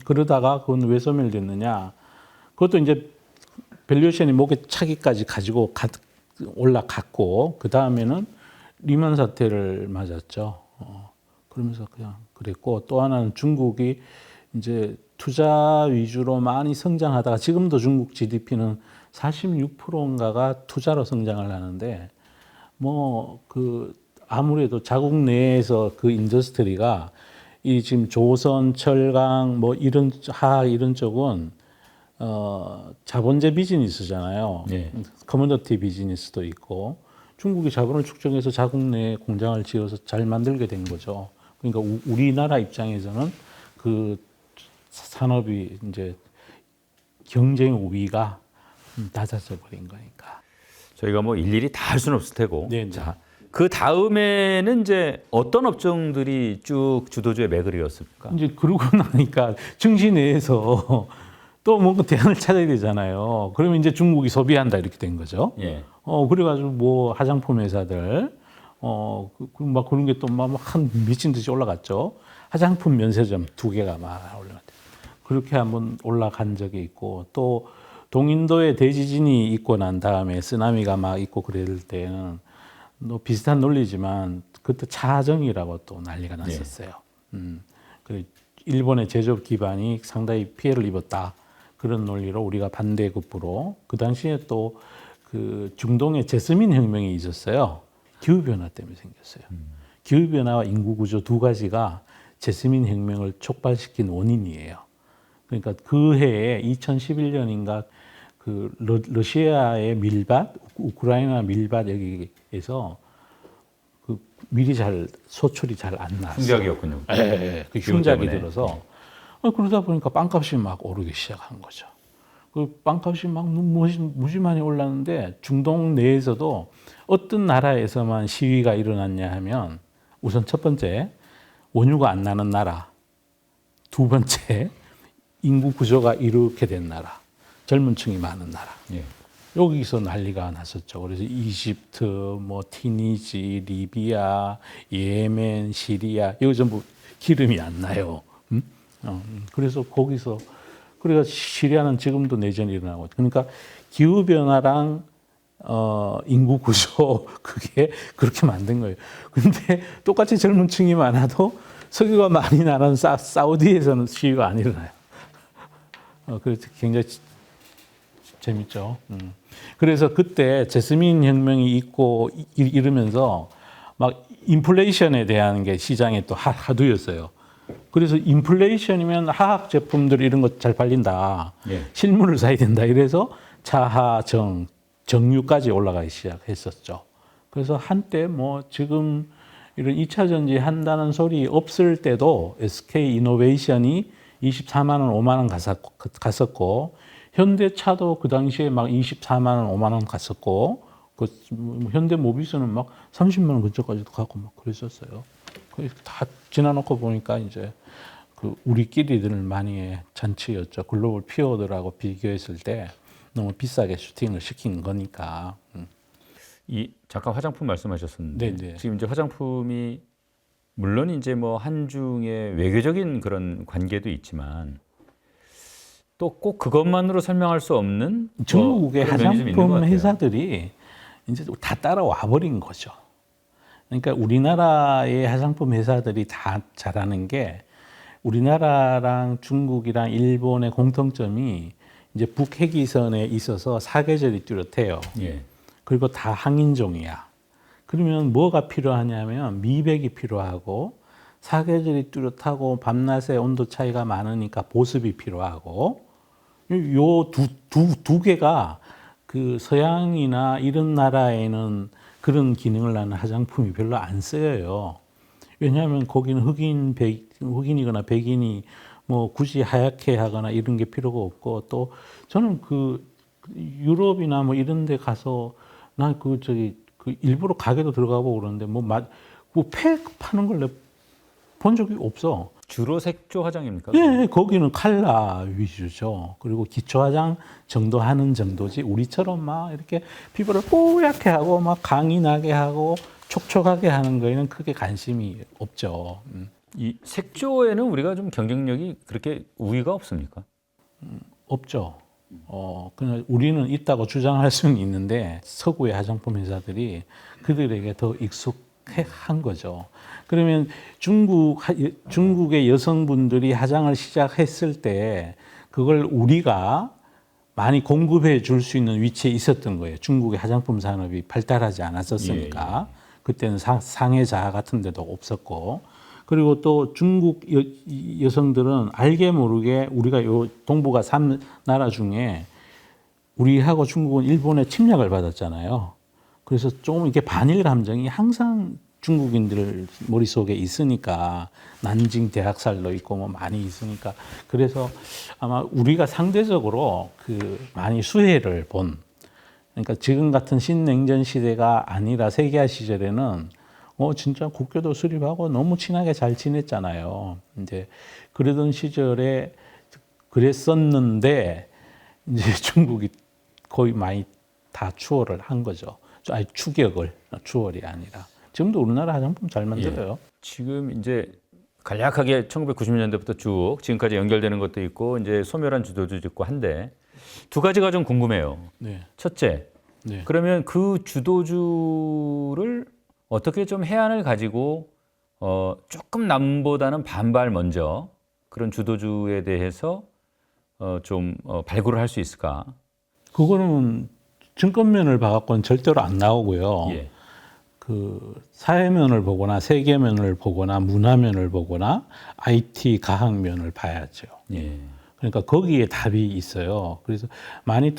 그러다가 그건 왜 소멸됐느냐? 그것도 이제 밸류에이션이 목에 차기까지 가지고 올라갔고 그 다음에는 리만 사태를 맞았죠. 그러면서 그냥 그랬고 또 하나는 중국이 이제 투자 위주로 많이 성장하다가 지금도 중국 GDP는 46%인가가 투자로 성장을 하는데 뭐 그 아무래도 자국 내에서 그 인더스트리가 이 지금 조선, 철강 뭐 이런 화학 이런 쪽은 자본제 비즈니스잖아요. 예. 커머더티 비즈니스도 있고 중국이 자본을 축적해서 자국 내에 공장을 지어서 잘 만들게 된 거죠. 그러니까 우리나라 입장에서는 그 산업이 이제 경쟁 우위가 낮아져 버린 거니까. 저희가 뭐 일일이 다 할 수는 없을 테고. 네, 네. 자, 그 다음에는 이제 어떤 업종들이 쭉 주도주의 맥을 이었습니까? 이제 그러고 나니까 증시 내에서 또 뭔가 대안을 찾아야 되잖아요. 그러면 이제 중국이 소비한다 이렇게 된 거죠. 예. 그래가지고 뭐 화장품 회사들, 막 그런 게 또 막 한 미친 듯이 올라갔죠. 화장품 면세점 2개가 막 올라갔죠. 그렇게 한번 올라간 적이 있고 또 동인도에 대지진이 있고 난 다음에 쓰나미가 막 있고 그럴 때는 또 비슷한 논리지만 그때 차정이라고 또 난리가 났었어요. 그 일본의 제조업 기반이 상당히 피해를 입었다. 그런 논리로 우리가 반대급부로 그 당시에 또 그 중동에 제스민 혁명이 있었어요. 기후 변화 때문에 생겼어요. 기후 변화와 인구 구조 두 가지가 제스민 혁명을 촉발시킨 원인이에요. 그러니까 그 해에 2011년인가 그 러시아의 밀밭, 우크라이나 밀밭 여기에서 그 밀이 잘 소출이 잘 안 났어요. 흉작이었군요. 예, 그 기후 흉작이 때문에. 들어서 그러다 보니까 빵값이 막 오르기 시작한 거죠. 그 빵값이 막 무지 많이 올랐는데 중동 내에서도 어떤 나라에서만 시위가 일어났냐 하면 우선 첫 번째 원유가 안 나는 나라, 두 번째 인구 구조가 이렇게 된 나라, 젊은 층이 많은 나라. 예. 여기서 난리가 났었죠. 그래서 이집트, 뭐 티니지, 리비아, 예멘, 시리아 여기 전부 기름이 안 나요. 그래서 거기서 그래가 시리아는 지금도 내전이 일어나고 그러니까 기후 변화랑 인구 구조 그게 그렇게 만든 거예요. 근데 똑같이 젊은 층이 많아도 석유가 많이 나는 사우디에서는 시위가 안 일어나요. 그래서 굉장히 재밌죠. 그래서 그때 제스민 혁명이 있고 이러면서 막 인플레이션에 대한 게 시장에 또 하두였어요. 그래서 인플레이션이면 화학 제품들 이런 거 잘 팔린다. 예. 실물을 사야 된다. 이래서 차하, 정유까지 올라가기 시작했었죠. 그래서 한때 뭐 지금 이런 2차 전지 한다는 소리 없을 때도 SK 이노베이션이 24만 원, 5만 원 갔었고 현대차도 그 당시에 막 24만 원, 5만 원 갔었고 그 현대모비스는 막 30만 원 근처까지도 가고 막 그랬었어요. 다 지나놓고 보니까 이제 그 우리끼리들 많이의 잔치였죠. 글로벌 피어들하고 비교했을 때 너무 비싸게 슈팅을 시킨 거니까. 이 잠깐 화장품 말씀하셨었는데 네네. 지금 이제 화장품이 물론 이제 뭐 한중의 외교적인 그런 관계도 있지만 또 꼭 그것만으로 설명할 수 없는 중국의 그런 면이 좀 있는 것 화장품 같아요. 회사들이 이제 다 따라와 버린 거죠. 그러니까 우리나라의 화장품 회사들이 다 잘하는 게 우리나라랑 중국이랑 일본의 공통점이 이제 북핵이선에 있어서 사계절이 뚜렷해요. 예. 그리고 다 항인종이야. 그러면 뭐가 필요하냐면 미백이 필요하고 사계절이 뚜렷하고 밤낮의 온도 차이가 많으니까 보습이 필요하고 요 두 개가 그 서양이나 이런 나라에는 그런 기능을 하는 화장품이 별로 안 쓰여요. 왜냐하면 거기는 흑인이거나 백인이 뭐 굳이 하얗게 하거나 이런 게 필요가 없고 또 저는 그 유럽이나 뭐 이런 데 가서 난 그 일부러 가게도 들어가 보고 그러는데 팩 파는 걸 본 적이 없어. 주로 색조 화장입니까? 예, 거기는 컬러 위주죠. 그리고 기초 화장 정도 하는 정도지 우리처럼 막 이렇게 피부를 뽀얗게 하고 막 광이 나게 하고 촉촉하게 하는 거에는 크게 관심이 없죠. 이 색조에는 우리가 좀 경쟁력이 그렇게 우위가 없습니까? 없죠. 그냥 우리는 있다고 주장할 수는 있는데 서구의 화장품 회사들이 그들에게 더 시작한 거죠. 그러면 중국의 여성분들이 화장을 시작했을 때 그걸 우리가 많이 공급해 줄 수 있는 위치에 있었던 거예요. 중국의 화장품 산업이 발달하지 않았었으니까. 그때는 상해 자하 같은 데도 없었고. 그리고 또 중국 여성들은 알게 모르게 우리가 요 동북아 3나라 중에 우리하고 중국은 일본의 침략을 받았잖아요. 그래서 조금 이렇게 반일 감정이 항상 중국인들 머릿속에 있으니까 난징 대학살도 있고 뭐 많이 있으니까 그래서 아마 우리가 상대적으로 많이 수혜를 본 그러니까 지금 같은 신냉전 시대가 아니라 세계화 시절에는 진짜 국교도 수립하고 너무 친하게 잘 지냈잖아요. 이제 그러던 시절에 그랬었는데 이제 중국이 거의 많이 다 추월을 한 거죠. 아니 추월이 아니라. 지금도 우리나라 화장품 잘 만들어요. 지금 이제 간략하게 1990년대부터 쭉 지금까지 연결되는 것도 있고 이제 소멸한 주도주 있고 한데 두 가지가 좀 궁금해요. 네. 첫째, 네. 그러면 그 주도주를 어떻게 좀 해안을 가지고 조금 남보다는 반발 먼저 그런 주도주에 대해서 좀 발굴을 할 수 있을까? 그거는 증권면을 봐갖고는 절대로 안 나오고요. 예. 사회면을 보거나 세계면을 보거나 문화면을 보거나 IT 가학면을 봐야죠. 예. 그러니까 거기에 답이 있어요. 그래서 많이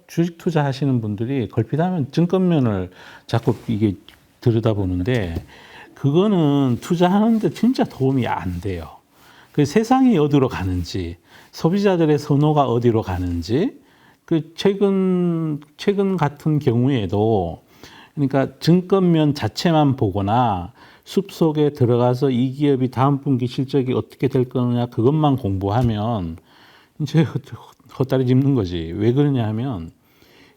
주식 투자하시는 분들이 걸핏하면 증권면을 자꾸 이게 들여다보는데 그거는 투자하는데 진짜 도움이 안 돼요. 그 세상이 어디로 가는지, 소비자들의 선호가 어디로 가는지, 최근 같은 경우에도 그러니까 증권면 자체만 보거나 숲속에 들어가서 이 기업이 다음 분기 실적이 어떻게 될 거냐 그것만 공부하면 이제 헛다리 짚는 거지. 왜 그러냐 하면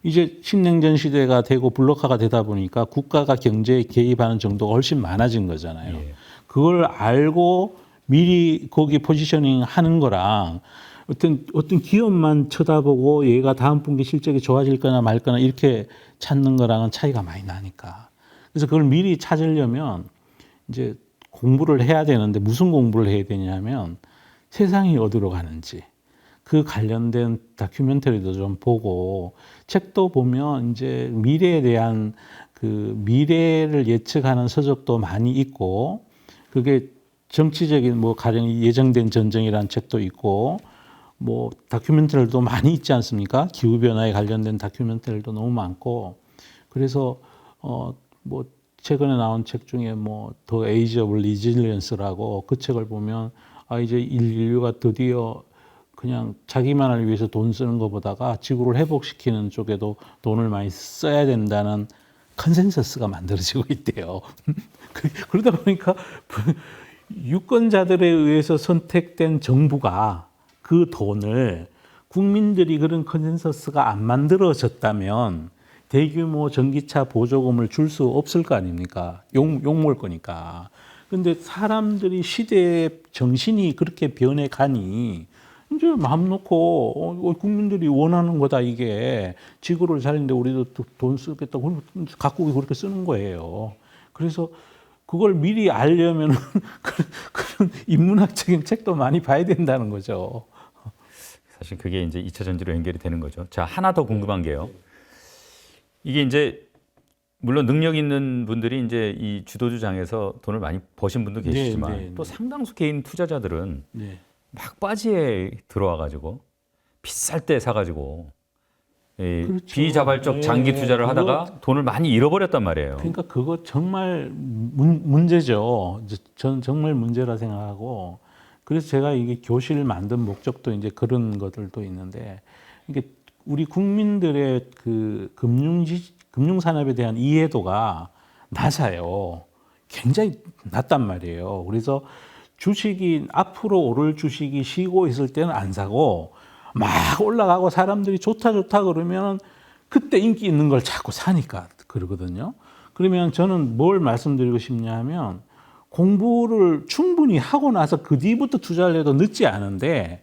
이제 신냉전 시대가 되고 블록화가 되다 보니까 국가가 경제에 개입하는 정도가 훨씬 많아진 거잖아요. 예. 그걸 알고 미리 거기 포지셔닝 하는 거랑 어떤 기업만 쳐다보고 얘가 다음 분기 실적이 좋아질 거나 말 거나 이렇게 찾는 거랑은 차이가 많이 나니까. 그래서 그걸 미리 찾으려면 이제 공부를 해야 되는데 무슨 공부를 해야 되냐면 세상이 어디로 가는지 그 관련된 다큐멘터리도 좀 보고 책도 보면 이제 미래에 대한 미래를 예측하는 서적도 많이 있고 그게 정치적인 뭐 가령 예정된 전쟁이라는 책도 있고 뭐 다큐멘터리도 많이 있지 않습니까? 기후 변화에 관련된 다큐멘터리도 너무 많고 그래서 뭐 최근에 나온 책 중에 뭐 더 에이지 오브 리질리언스라고 그 책을 보면 이제 인류가 드디어 그냥 자기만을 위해서 돈 쓰는 것보다가 지구를 회복시키는 쪽에도 돈을 많이 써야 된다는 컨센서스가 만들어지고 있대요. 그러다 보니까 유권자들에 의해서 선택된 정부가 그 돈을 국민들이 그런 컨센서스가 안 만들어졌다면 대규모 전기차 보조금을 줄 수 없을 거 아닙니까? 욕먹을 거니까. 근데 사람들이 시대의 정신이 그렇게 변해가니 이제 마음 놓고 국민들이 원하는 거다 이게 지구를 살리는데 우리도 돈 쓰겠다고 각국이 그렇게 쓰는 거예요. 그래서 그걸 미리 알려면 그런 인문학적인 책도 많이 봐야 된다는 거죠. 사실 그게 이제 2차 전지로 연결이 되는 거죠. 자, 하나 더 궁금한 게요. 이게 이제 물론 능력 있는 분들이 이제 이 주도주장에서 돈을 많이 버신 분도 계시지만 또 상당수 개인 투자자들은 막바지에 들어와 가지고 비쌀 때 사 가지고 그렇죠. 비자발적 장기 투자를 하다가 돈을 많이 잃어버렸단 말이에요. 그러니까 그거 정말 문제죠. 저는 정말 문제라 생각하고 그래서 제가 이게 교실을 만든 목적도 이제 그런 것들도 있는데 이게 우리 국민들의 금융 산업에 대한 이해도가 낮아요. 굉장히 낮단 말이에요. 그래서 주식이 앞으로 오를 주식이 쉬고 있을 때는 안 사고 막 올라가고 사람들이 좋다 그러면 그때 인기 있는 걸 자꾸 사니까 그러거든요. 그러면 저는 뭘 말씀드리고 싶냐 하면 공부를 충분히 하고 나서 그 뒤부터 투자를 해도 늦지 않은데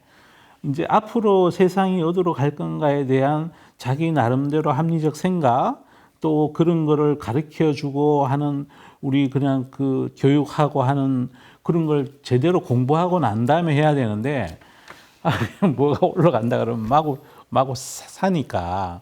이제 앞으로 세상이 어디로 갈 건가에 대한 자기 나름대로 합리적 생각 또 그런 거를 가르쳐 주고 하는 우리 그냥 그 교육하고 하는 그런 걸 제대로 공부하고 난 다음에 해야 되는데 그냥 뭐가 올라간다 그러면 마구 사니까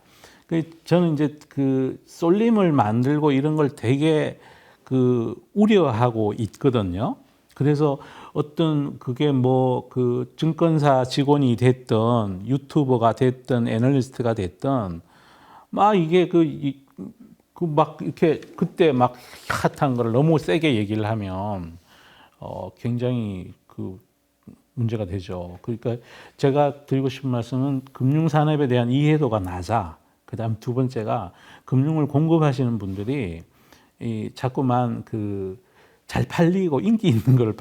저는 이제 그 쏠림을 만들고 이런 걸 되게 그 우려하고 있거든요. 그래서 어떤 그게 뭐 그 증권사 직원이 됐든 유튜버가 됐든 애널리스트가 됐든 막 이게 그 막 이렇게 그때 막 핫한 걸 너무 세게 얘기를 하면 굉장히 그 문제가 되죠. 그러니까 제가 드리고 싶은 말씀은 금융산업에 대한 이해도가 낮아. 그다음 두 번째가 금융을 공급하시는 분들이 이 자꾸만 그 잘 팔리고 인기 있는 걸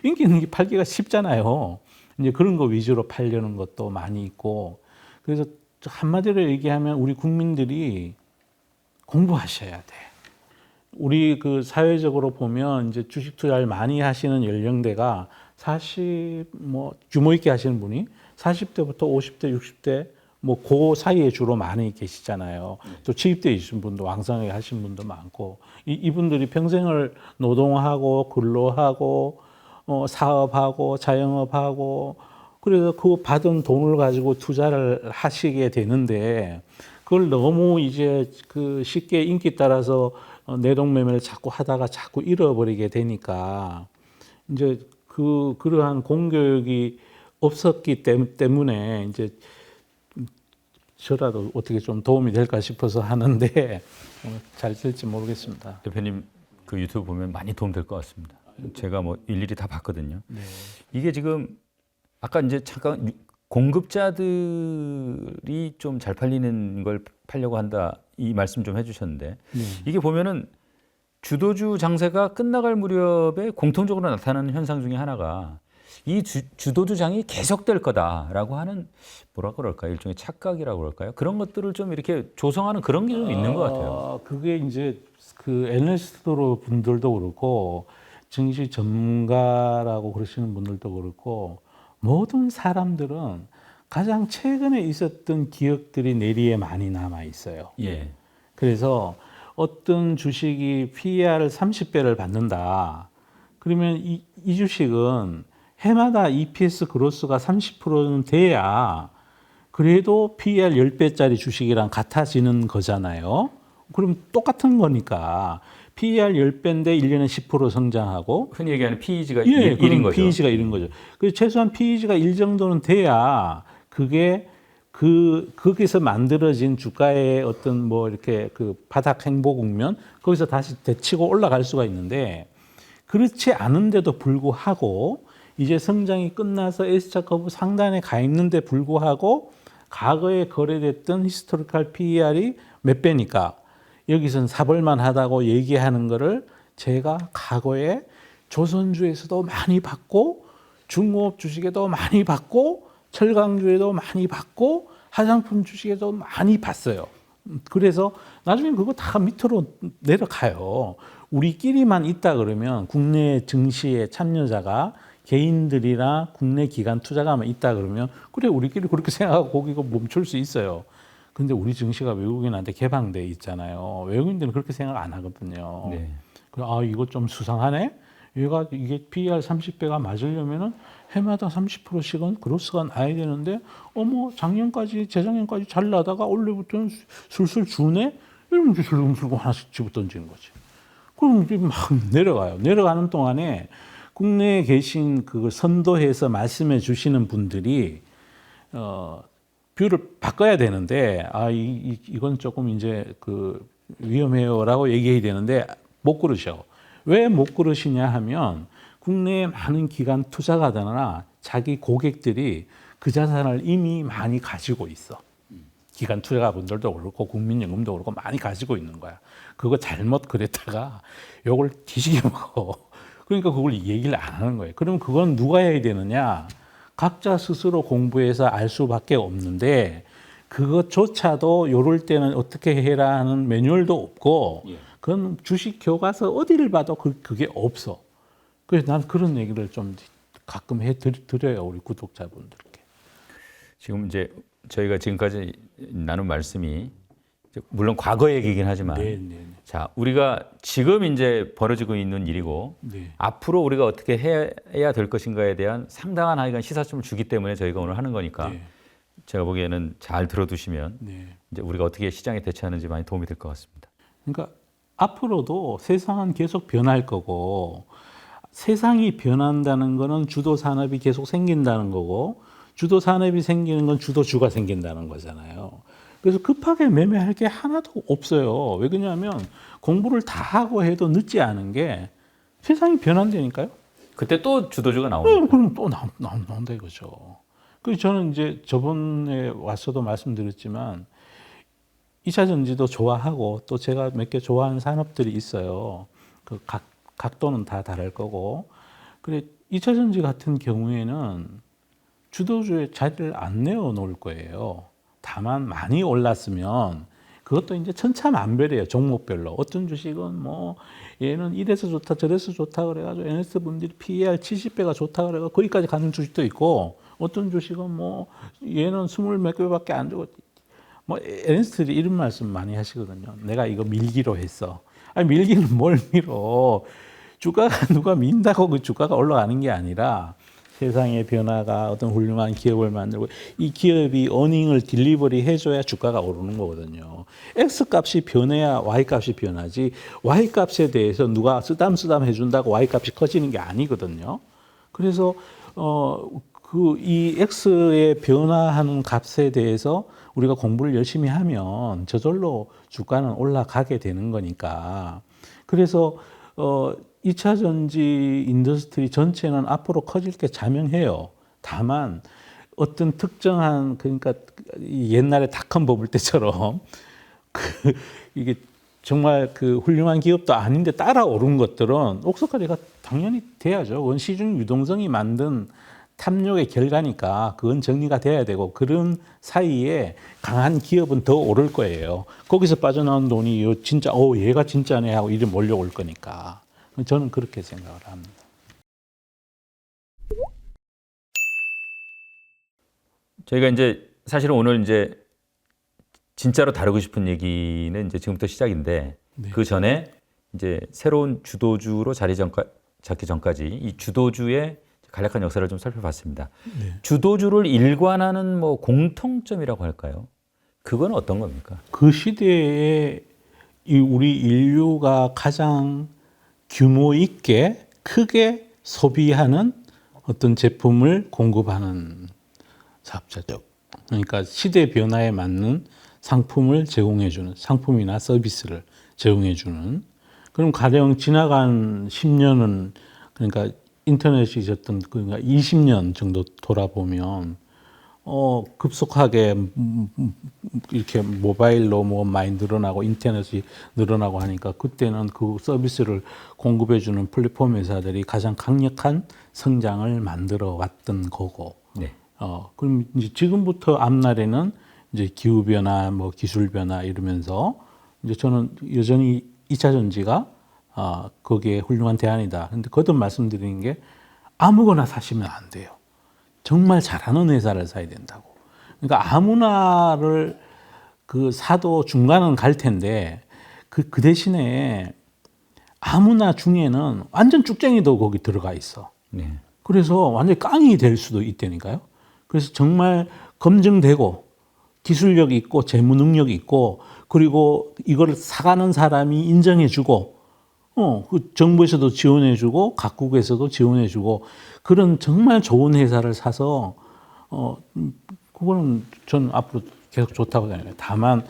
인기 있는 게 팔기가 쉽잖아요. 이제 그런 거 위주로 팔려는 것도 많이 있고 그래서 한마디로 얘기하면 우리 국민들이 공부하셔야 돼. 우리 그 사회적으로 보면 이제 주식 투자를 많이 하시는 연령대가 40, 뭐 규모 있게 하시는 분이 40대부터 50대, 60대 뭐 그 사이에 주로 많이 계시잖아요. 또 70대 이신 분도 왕성하게 하신 분도 많고 이분들이 평생을 노동하고 근로하고 사업하고 자영업하고 그래서 그 받은 돈을 가지고 투자를 하시게 되는데 그걸 너무 이제 그 쉽게 인기 따라서 내동매매를 자꾸 하다가 자꾸 잃어버리게 되니까 이제 그러한 공교육이 없었기 때문에 이제 저라도 어떻게 좀 도움이 될까 싶어서 하는데 잘 될지 모르겠습니다. 대표님 그 유튜브 보면 많이 도움 될 것 같습니다. 제가 뭐 일일이 다 봤거든요. 네. 이게 지금 아까 이제 잠깐 공급자들이 좀 잘 팔리는 걸 팔려고 한다 이 말씀 좀 해주셨는데 이게 보면은 주도주 장세가 끝나갈 무렵에 공통적으로 나타나는 현상 중에 하나가 이 주도주장이 계속될 거다라고 하는 뭐라 그럴까요? 일종의 착각이라고 그럴까요? 그런 것들을 좀 이렇게 조성하는 그런 게 좀 있는 것 같아요. 그게 이제 그 애널리스트 분들도 그렇고 증시 전문가라고 그러시는 분들도 그렇고 모든 사람들은 가장 최근에 있었던 기억들이 뇌리에 많이 남아 있어요. 예. 그래서 어떤 주식이 PER을 30배를 받는다. 그러면 이 주식은 해마다 EPS 그로스가 30%는 돼야 그래도 PER 10배짜리 주식이랑 같아지는 거잖아요. 그럼 똑같은 거니까 PER 10배인데 1년에 10% 성장하고 흔히 얘기하는 PEG가 예, 1인 거죠. PEG가 이런 거죠. 그래서 최소한 PEG가 1 정도는 돼야 그게 거기서 만들어진 주가의 어떤 뭐 이렇게 그 바닥 행보 국면 거기서 다시 되치고 올라갈 수가 있는데 그렇지 않은데도 불구하고 이제 성장이 끝나서 S자 커브 상단에 가 있는데 불구하고 과거에 거래됐던 히스토리컬 PER이 몇 배니까 여기서는 사볼만 하다고 얘기하는 거를 제가 과거에 조선주에서도 많이 받고 중공업 주식에도 많이 받고 철강주에도 많이 받고 화장품 주식에도 많이 봤어요. 그래서 나중에 그거 다 밑으로 내려가요. 우리끼리만 있다 그러면 국내 증시의 참여자가 개인들이나 국내 기관 투자가만 있다 그러면 그래 우리끼리 그렇게 생각하고 거기가 멈출 수 있어요. 근데 우리 증시가 외국인한테 개방돼 있잖아요. 외국인들은 그렇게 생각 안 하거든요. 네. 이거 좀 수상하네. 이게 PER 30배가 맞으려면은 해마다 30%씩은 그로스가 나야 되는데 작년까지 재작년까지 잘 나다가 올해부터는 술술 주네. 이러면 슬금슬금 하나씩 집어 던지는 거지. 그럼 이제 막 내려가요. 내려가는 동안에 국내에 계신 그걸 선도해서 말씀해 주시는 분들이 뷰를 바꿔야 되는데 이건 조금 이제 그 위험해요라고 얘기해야 되는데 못 그러셔. 왜 못 그러시냐 하면 국내에 많은 기관 투자가들이나 자기 고객들이 그 자산을 이미 많이 가지고 있어. 기관 투자가분들도 그렇고 국민연금도 그렇고 많이 가지고 있는 거야. 그거 잘못 그랬다가 요걸 뒤지게 먹어. 그러니까 그걸 얘기를 안 하는 거예요. 그럼 그건 누가 해야 되느냐? 각자 스스로 공부해서 알 수밖에 없는데 그것조차도 요럴 때는 어떻게 해라 하는 매뉴얼도 없고 그건 주식 교과서 어디를 봐도 그게 없어. 그래서 난 그런 얘기를 좀 가끔 해드려요. 우리 구독자분들께. 지금 이제 저희가 지금까지 나눈 말씀이 물론 과거 얘기이긴 하지만 네, 네, 자, 우리가 지금 이제 벌어지고 있는 일이고 네. 앞으로 우리가 어떻게 해야 될 것인가에 대한 상당한 하여간 시사점을 주기 때문에 저희가 오늘 하는 거니까 네. 제가 보기에는 잘 들어두시면 네. 이제 우리가 어떻게 시장에 대처하는지 많이 도움이 될 것 같습니다. 그러니까 앞으로도 세상은 계속 변할 거고 세상이 변한다는 거는 주도 산업이 계속 생긴다는 거고 주도 산업이 생기는 건 주도주가 생긴다는 거잖아요. 그래서 급하게 매매할 게 하나도 없어요. 왜 그러냐면 공부를 다 하고 해도 늦지 않은 게 세상이 변한다니까요. 그때 또 주도주가 네, 나오니까. 그럼 또 나온다 이거죠. 그래서 저는 이제 저번에 와서도 말씀드렸지만 2차 전지도 좋아하고 또 제가 몇 개 좋아하는 산업들이 있어요. 그 각도는 다 다를 거고. 그래 2차 전지 같은 경우에는 주도주의 자리를 안 내어 놓을 거예요. 다만 많이 올랐으면 그것도 이제 천차만별이에요. 종목별로. 어떤 주식은 뭐 얘는 이래서 좋다 저래서 좋다 그래가지고 NS 분들이 PER 70배가 좋다 그래가 거기까지 가는 주식도 있고 어떤 주식은 뭐 얘는 20몇 개밖에 안 주고 뭐 NS들이 이런 말씀 많이 하시거든요. 내가 이거 밀기로 했어. 아니 밀기는 뭘 밀어. 주가가 누가 민다고 그 주가가 올라가는 게 아니라 세상의 변화가 어떤 훌륭한 기업을 만들고 이 기업이 어닝을 딜리버리 해줘야 주가가 오르는 거거든요. X값이 변해야 Y값이 변하지 Y값에 대해서 누가 쓰담쓰담 해준다고 Y값이 커지는 게 아니거든요. 그래서 이 X의 변화하는 값에 대해서 우리가 공부를 열심히 하면 저절로 주가는 올라가게 되는 거니까. 그래서 2차 전지 인더스트리 전체는 앞으로 커질 게 자명해요. 다만 어떤 특정한 그러니까 옛날에 닷컴 버블 때처럼 이게 정말 그 훌륭한 기업도 아닌데 따라 오른 것들은 옥석가리가 당연히 돼야죠. 그건 시중 유동성이 만든 탐욕의 결과니까 그건 정리가 돼야 되고 그런 사이에 강한 기업은 더 오를 거예요. 거기서 빠져나온 돈이 진짜 얘가 진짜네 하고 이리 몰려올 거니까. 저는 그렇게 생각을 합니다. 저희가 이제 사실은 오늘 이제 진짜로 다루고 싶은 얘기는 이제 지금부터 시작인데 네. 그 전에 이제 새로운 주도주로 잡기 전까지 이 주도주의 간략한 역사를 좀 살펴봤습니다. 네. 주도주를 일관하는 뭐 공통점이라고 할까요? 그건 어떤 겁니까? 그 시대에 우리 인류가 가장 규모 있게 크게 소비하는 어떤 제품을 공급하는 사업자죠. 그러니까 시대 변화에 맞는 상품을 제공해주는 상품이나 서비스를 제공해주는. 그럼 가령 지나간 10년은 그러니까 인터넷이 있었던 그러니까 20년 정도 돌아보면 급속하게 이렇게 모바일로 뭐 많이 늘어나고 인터넷이 늘어나고 하니까 그때는 그 서비스를 공급해주는 플랫폼 회사들이 가장 강력한 성장을 만들어 왔던 거고. 네. 그럼 이제 지금부터 앞날에는 이제 기후 변화, 뭐 기술 변화 이러면서 이제 저는 여전히 2차 전지가 거기에 훌륭한 대안이다. 근데 거듭 말씀드리는 게 아무거나 사시면 안 돼요. 정말 잘하는 회사를 사야 된다고. 그러니까 아무나를 사도 중간은 갈 텐데 그 대신에 아무나 중에는 완전 쭉쟁이도 거기 들어가 있어. 네. 그래서 완전히 깡이 될 수도 있다니까요. 그래서 정말 검증되고 기술력이 있고 재무 능력이 있고 그리고 이걸 사가는 사람이 인정해주고 그 정부에서도 지원해주고 각국에서도 지원해주고 그런 정말 좋은 회사를 사서 그거는 저는 앞으로 계속 좋다고 생각해요. 다만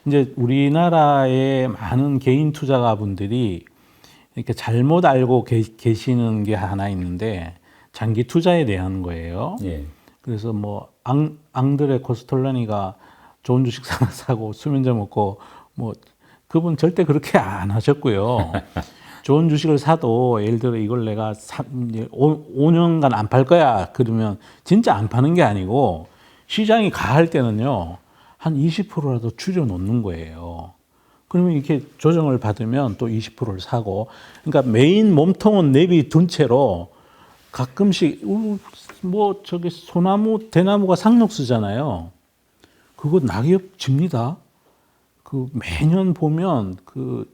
이제 우리나라의 많은 개인 투자가분들이 이렇게 잘못 알고 계시는 게 하나 있는데 장기 투자에 대한 거예요. 예. 그래서 뭐 앙드레 코스톨라니가 좋은 주식 사고 수면제 먹고 뭐 그분 절대 그렇게 안 하셨고요. 좋은 주식을 사도 예를 들어 이걸 내가 5년간 안 팔 거야 그러면 진짜 안 파는 게 아니고 시장이 가할 때는요 한 20%라도 줄여 놓는 거예요. 그러면 이렇게 조정을 받으면 또 20%를 사고 그러니까 메인 몸통은 내비둔 채로 가끔씩 뭐 저기 소나무 대나무가 상록수잖아요. 그거 낙엽 집니다. 그 매년 보면 그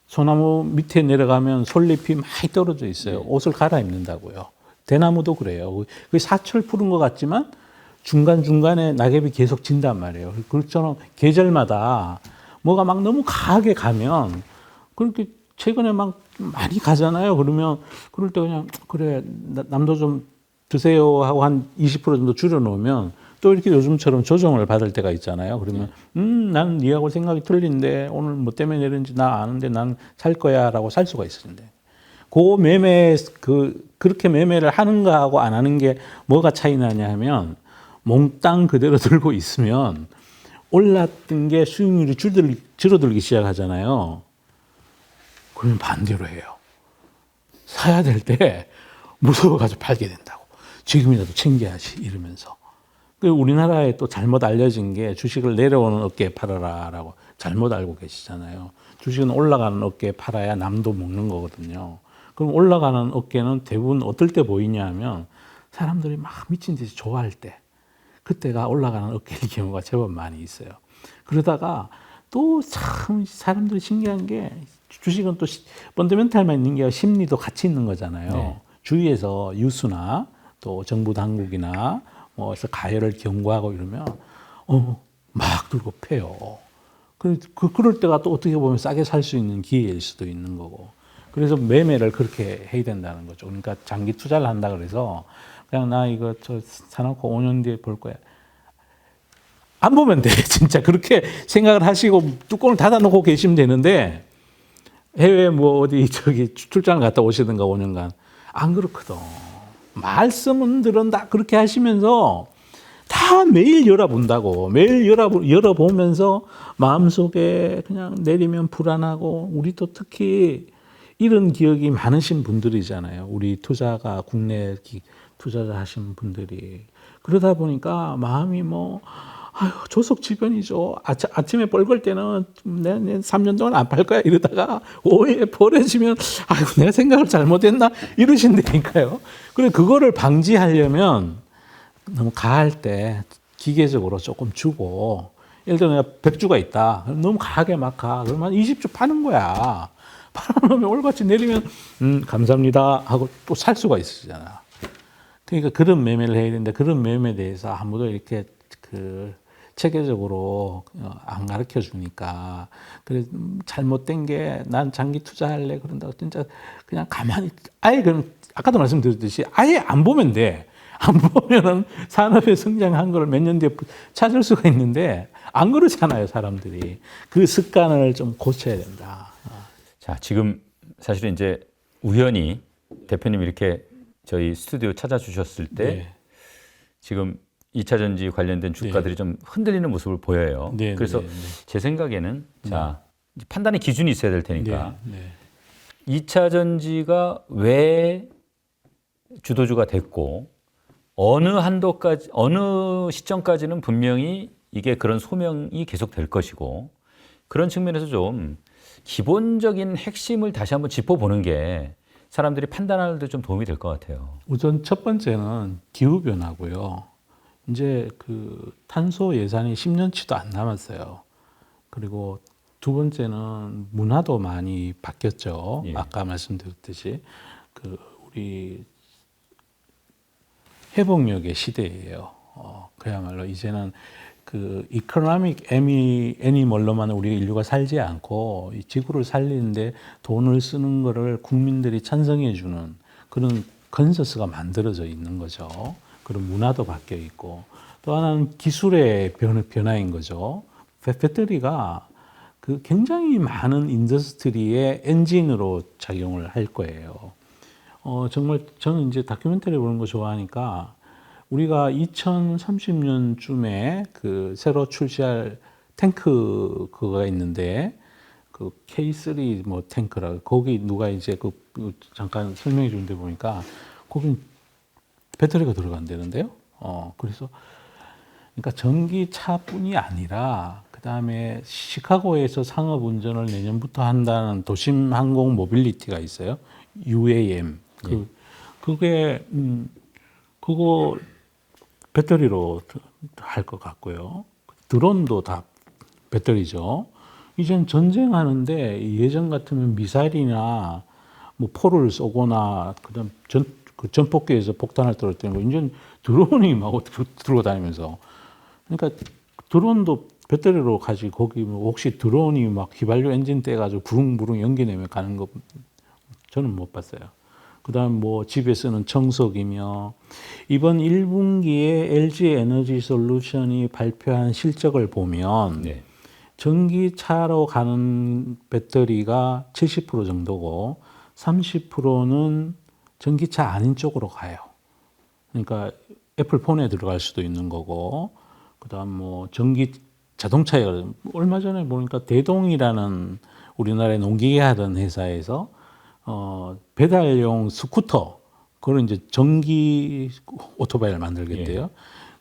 소나무 밑에 내려가면 솔잎이 많이 떨어져 있어요. 옷을 갈아입는다고요. 대나무도 그래요. 그 사철 푸른 것 같지만 중간중간에 낙엽이 계속 진단 말이에요. 그처럼 계절마다 뭐가 막 너무 강하게 가면 그렇게 최근에 막 많이 가잖아요. 그러면 그럴 때 그냥 그래 남도 좀 드세요 하고 한 20% 정도 줄여놓으면 또 이렇게 요즘처럼 조정을 받을 때가 있잖아요. 그러면 나는 니하고 생각이 틀린데 오늘 뭐 때문에 내렸는지 나 아는데 난 살 거야라고 살 수가 있었는데 그 매매 그렇게 매매를 하는 거하고 안 하는 게 뭐가 차이 나냐 하면 몽땅 그대로 들고 있으면 올랐던 게 수익률이 줄어들기 시작하잖아요. 그러면 반대로 해요. 사야 될 때 무서워가지고 팔게 된다고. 지금이라도 챙겨야지 이러면서. 우리나라에 또 잘못 알려진 게 주식을 내려오는 어깨에 팔아라라고 잘못 알고 계시잖아요. 주식은 올라가는 어깨에 팔아야 남도 먹는 거거든요. 그럼 올라가는 어깨는 대부분 어떨 때 보이냐 하면 사람들이 막 미친 듯이 좋아할 때 그때가 올라가는 어깨일 경우가 제법 많이 있어요. 그러다가 또 참 사람들이 신기한 게 주식은 또 펀더멘탈만 있는 게 심리도 같이 있는 거잖아요. 네. 주위에서 유수나 또 정부 당국이나 뭐 해서 가열을 경고하고 이러면 막 들고 패요. 그럴 때가 또 어떻게 보면 싸게 살 수 있는 기회일 수도 있는 거고. 그래서 매매를 그렇게 해야 된다는 거죠. 그러니까 장기 투자를 한다 그래서 그냥 나 이거 저 사놓고 5년 뒤에 볼 거야. 안 보면 돼. 진짜 그렇게 생각을 하시고 뚜껑을 닫아놓고 계시면 되는데 해외 뭐 어디 저기 출장을 갔다 오시든가 5년간 안 그렇거든. 말씀은 들은다 그렇게 하시면서 다 매일 열어본다고. 매일 열어보면서 마음속에 그냥 내리면 불안하고 우리도 특히 이런 기억이 많으신 분들이잖아요. 우리 투자가 국내 투자자 하신 분들이. 그러다 보니까 마음이 뭐 아유, 조석지변이죠. 아침에 뻘걸 때는 내가 3년 동안 안 팔 거야 이러다가 오후에 버려지면 아이고 내가 생각을 잘못했나 이러신다니까요. 그래 그거를 방지하려면 너무 가할 때 기계적으로 조금 주고 예를 들어 내가 100주가 있다. 너무 가하게 막 가. 그러면 20주 파는 거야. 팔아놓으면 올같이 내리면 감사합니다 하고 또 살 수가 있으잖아. 그러니까 그런 매매를 해야 되는데 그런 매매에 대해서 아무도 이렇게 체계적으로 안 가르쳐 주니까 그래 잘못된 게 난 장기 투자할래 그런다고 진짜 그냥 가만히 아예 그럼 아까도 말씀드렸듯이 아예 안 보면 돼. 안 보면은 산업의 성장한 걸 몇 년 뒤에 찾을 수가 있는데 안 그러잖아요 사람들이. 그 습관을 좀 고쳐야 된다. 자, 지금 사실은 이제 우연히 대표님 이렇게 저희 스튜디오 찾아주셨을 때 네. 지금 2차 전지 관련된 주가들이 좀 흔들리는 모습을 보여요. 네, 그래서 네, 네. 제 생각에는 자, 판단의 기준이 있어야 될 테니까 네. 2차 전지가 왜 주도주가 됐고 어느 한도까지 어느 시점까지는 분명히 이게 그런 소명이 계속 될 것이고 그런 측면에서 좀 기본적인 핵심을 다시 한번 짚어보는 게 사람들이 판단하는 데 좀 도움이 될 것 같아요. 우선 첫 번째는 기후 변화고요. 이제 그 탄소 예산이 10년치도 안 남았어요. 그리고 두 번째는 문화도 많이 바뀌었죠. 예. 아까 말씀드렸듯이 그 우리 회복력의 시대예요. 그야말로 이제는 그 이코노믹 애니멀로만 우리 인류가 살지 않고 이 지구를 살리는데 돈을 쓰는 거를 국민들이 찬성해 주는 그런 컨센서스가 만들어져 있는 거죠. 그런 문화도 바뀌어 있고 또 하나는 기술의 변화인 거죠. 배터리가 그 굉장히 많은 인더스트리의 엔진으로 작용을 할 거예요. 정말 저는 이제 다큐멘터리 보는 거 좋아하니까 우리가 2030년쯤에 그 새로 출시할 탱크 그거가 있는데 그 K3 뭐 탱크라 거기 누가 이제 그 잠깐 설명해 주는데 보니까 거기 배터리가 들어간다는데요. 그래서 그러니까 전기차뿐이 아니라 그 다음에 시카고에서 상업 운전을 내년부터 한다는 도심 항공 모빌리티가 있어요. UAM. 그게 그거 배터리로 할 것 같고요. 드론도 다 배터리죠. 이젠 전쟁하는데 예전 같으면 미사일이나 뭐 포를 쏘거나 그다음 그 전폭기에서 폭탄을 떨어뜨리는 거 이제 드론이 막 들고 다니면서 그러니까 드론도 배터리로 가지 거기 뭐 혹시 드론이 막 휘발유 엔진 떼가지고 부릉부릉 연기 내며 가는 거 저는 못 봤어요. 그다음 뭐 집에 쓰는 청소기며 이번 1분기에 LG 에너지 솔루션이 발표한 실적을 보면 네. 전기차로 가는 배터리가 70% 정도고 30%는 전기차 아닌 쪽으로 가요. 그러니까 애플폰에 들어갈 수도 있는 거고 그다음 뭐 전기 자동차에 얼마 전에 보니까 대동이라는 우리나라에 농기계 하던 회사에서 배달용 스쿠터 그걸 이제 전기 오토바이를 만들겠대요. 예.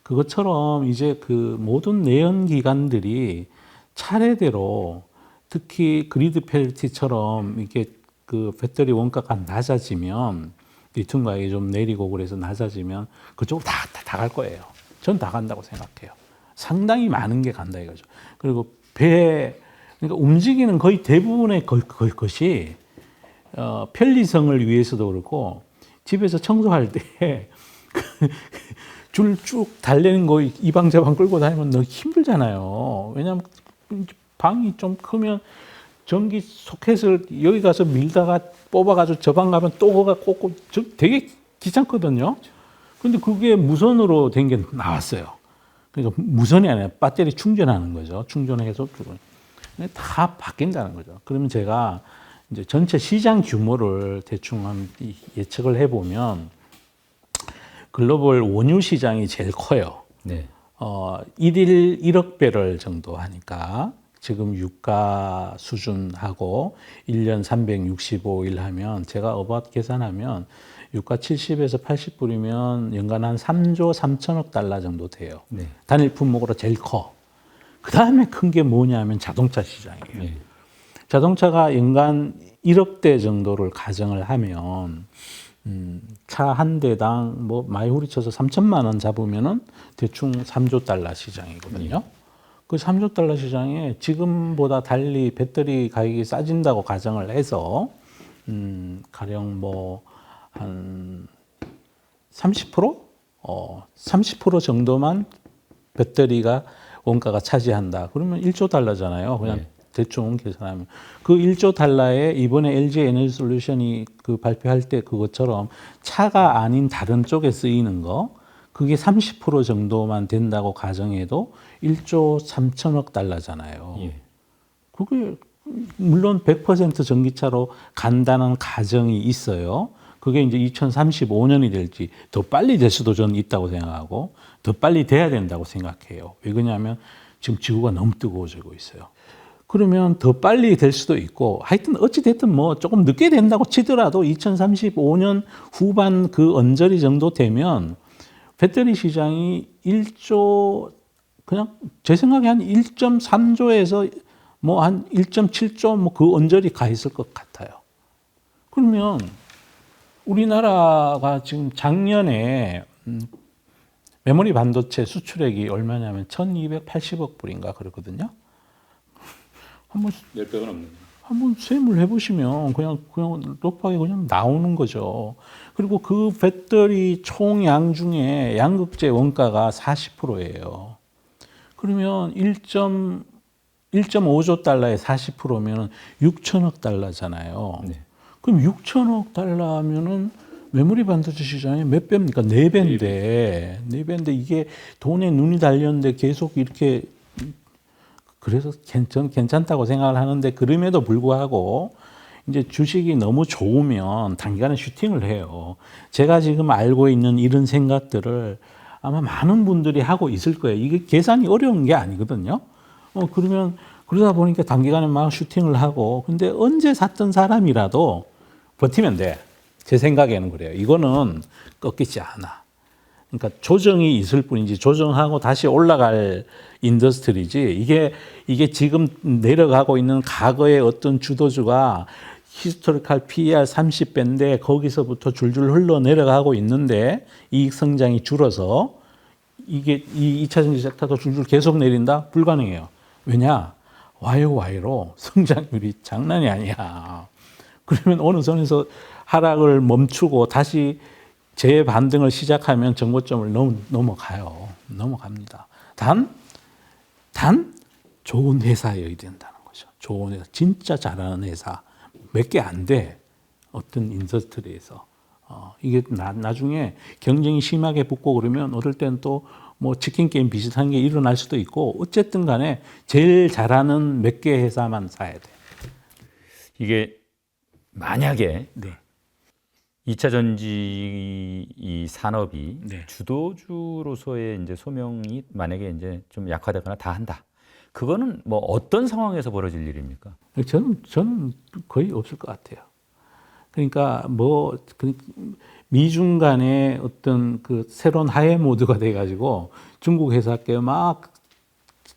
그것처럼 이제 그 모든 내연기관들이 차례대로 특히 그리드 펠티처럼 이게 그 배터리 원가가 낮아지면 리튬 가격이 좀 내리고 그래서 낮아지면 그쪽으로 다 갈 거예요. 전 다 간다고 생각해요. 상당히 많은 게 간다 이거죠. 그리고 그러니까 움직이는 거의 대부분의 것이 편리성을 위해서도 그렇고 집에서 청소할 때 줄 쭉 달래는 거 이 방 저 방 끌고 다니면 너무 힘들잖아요. 왜냐하면 방이 좀 크면 전기 소켓을 여기 가서 밀다가 뽑아가지고 저 방 가면 또 거가 꽂고 되게 귀찮거든요. 근데 그게 무선으로 된 게 나왔어요. 그러니까 무선이 아니라 배터리 충전하는 거죠. 충전해서 다 바뀐다는 거죠. 그러면 제가 이제 전체 시장 규모를 대충 한 예측을 해보면 글로벌 원유 시장이 제일 커요. 네. 1일 1억 배럴 정도 하니까 지금 유가 수준하고 1년 365일 하면 제가 어바웃 계산하면 유가 70에서 80불이면 연간 한 3조 3천억 달러 정도 돼요. 네. 단일 품목으로 제일 커. 그 다음에 큰 게 뭐냐면 자동차 시장이에요. 네. 자동차가 연간 1억 대 정도를 가정을 하면 차 한 대당 뭐 많이 후리쳐서 3천만 원 잡으면은 대충 3조 달러 시장이거든요. 그 3조 달러 시장에 지금보다 달리 배터리 가격이 싸진다고 가정을 해서 가령 뭐 한 30%? 30% 정도만 배터리가 원가가 차지한다. 그러면 1조 달러잖아요. 그냥 네. 대충 계산하면 그 1조 달러에 이번에 LG 에너지 솔루션이 그 발표할 때 그것처럼 차가 아닌 다른 쪽에 쓰이는 거 그게 30% 정도만 된다고 가정해도 1조 3천억 달러잖아요. 예. 그게 물론 100% 전기차로 간다는 가정이 있어요. 그게 이제 2035년이 될지 더 빨리 될 수도 저는 있다고 생각하고 더 빨리 돼야 된다고 생각해요. 왜 그러냐면 지금 지구가 너무 뜨거워지고 있어요. 그러면 더 빨리 될 수도 있고 하여튼 어찌됐든 뭐 조금 늦게 된다고 치더라도 2035년 후반 그 언저리 정도 되면 배터리 시장이 1조 그냥 제 생각에 한 1.3조에서 뭐 한 1.7조 뭐 그 언저리 가 있을 것 같아요. 그러면 우리나라가 지금 작년에 메모리 반도체 수출액이 얼마냐면 1,280억 불인가 그렇거든요. 한번 몇 배가 넘는. 한번 세물 해보시면 그냥 롭하게 그냥 나오는 거죠. 그리고 그 배터리 총양 중에 양극재 원가가 40%예요. 그러면 1.5조 달러에 40%면 6천억 달러잖아요. 네. 그럼 6천억 달러면은 메모리 반도체 시장이 몇 배입니까? 4배인데. 4배인데 이게 돈에 눈이 달렸는데 계속 이렇게 그래서 괜찮다고 생각을 하는데 그럼에도 불구하고 이제 주식이 너무 좋으면 단기간에 슈팅을 해요. 제가 지금 알고 있는 이런 생각들을 아마 많은 분들이 하고 있을 거예요. 이게 계산이 어려운 게 아니거든요. 그러면 그러다 보니까 단기간에 막 슈팅을 하고 근데 언제 샀던 사람이라도 버티면 돼. 제 생각에는 그래요. 이거는 꺾이지 않아. 그러니까 조정이 있을 뿐이지 조정하고 다시 올라갈 인더스트리지 이게 지금 내려가고 있는 과거의 어떤 주도주가 히스토리컬 PER 30배인데 거기서부터 줄줄 흘러 내려가고 있는데 이익 성장이 줄어서 이게 이 2차 전지 섹터도 줄줄 계속 내린다? 불가능해요. 왜냐? YOY로 성장률이 장난이 아니야. 그러면 어느 선에서 하락을 멈추고 다시 재반등을 시작하면 정고점을 넘어가요. 넘어갑니다. 단 좋은 회사여야 된다는 거죠. 좋은 회사, 진짜 잘하는 회사 몇 개 안 돼. 어떤 인더스트리에서 이게 나중에 경쟁이 심하게 붙고 그러면 어떨 때는 또 뭐 치킨 게임 비슷한 게 일어날 수도 있고 어쨌든 간에 제일 잘하는 몇 개 회사만 사야 돼. 이게 만약에 네. 2차 전지 이 산업이 네. 주도주로서의 이제 소명이 만약에 이제 좀 약화되거나 다 한다. 그거는 뭐 어떤 상황에서 벌어질 일입니까? 저는 거의 없을 것 같아요. 그러니까 미중 간의 어떤 그 새로운 하해 모드가 돼가지고 중국 회사께 막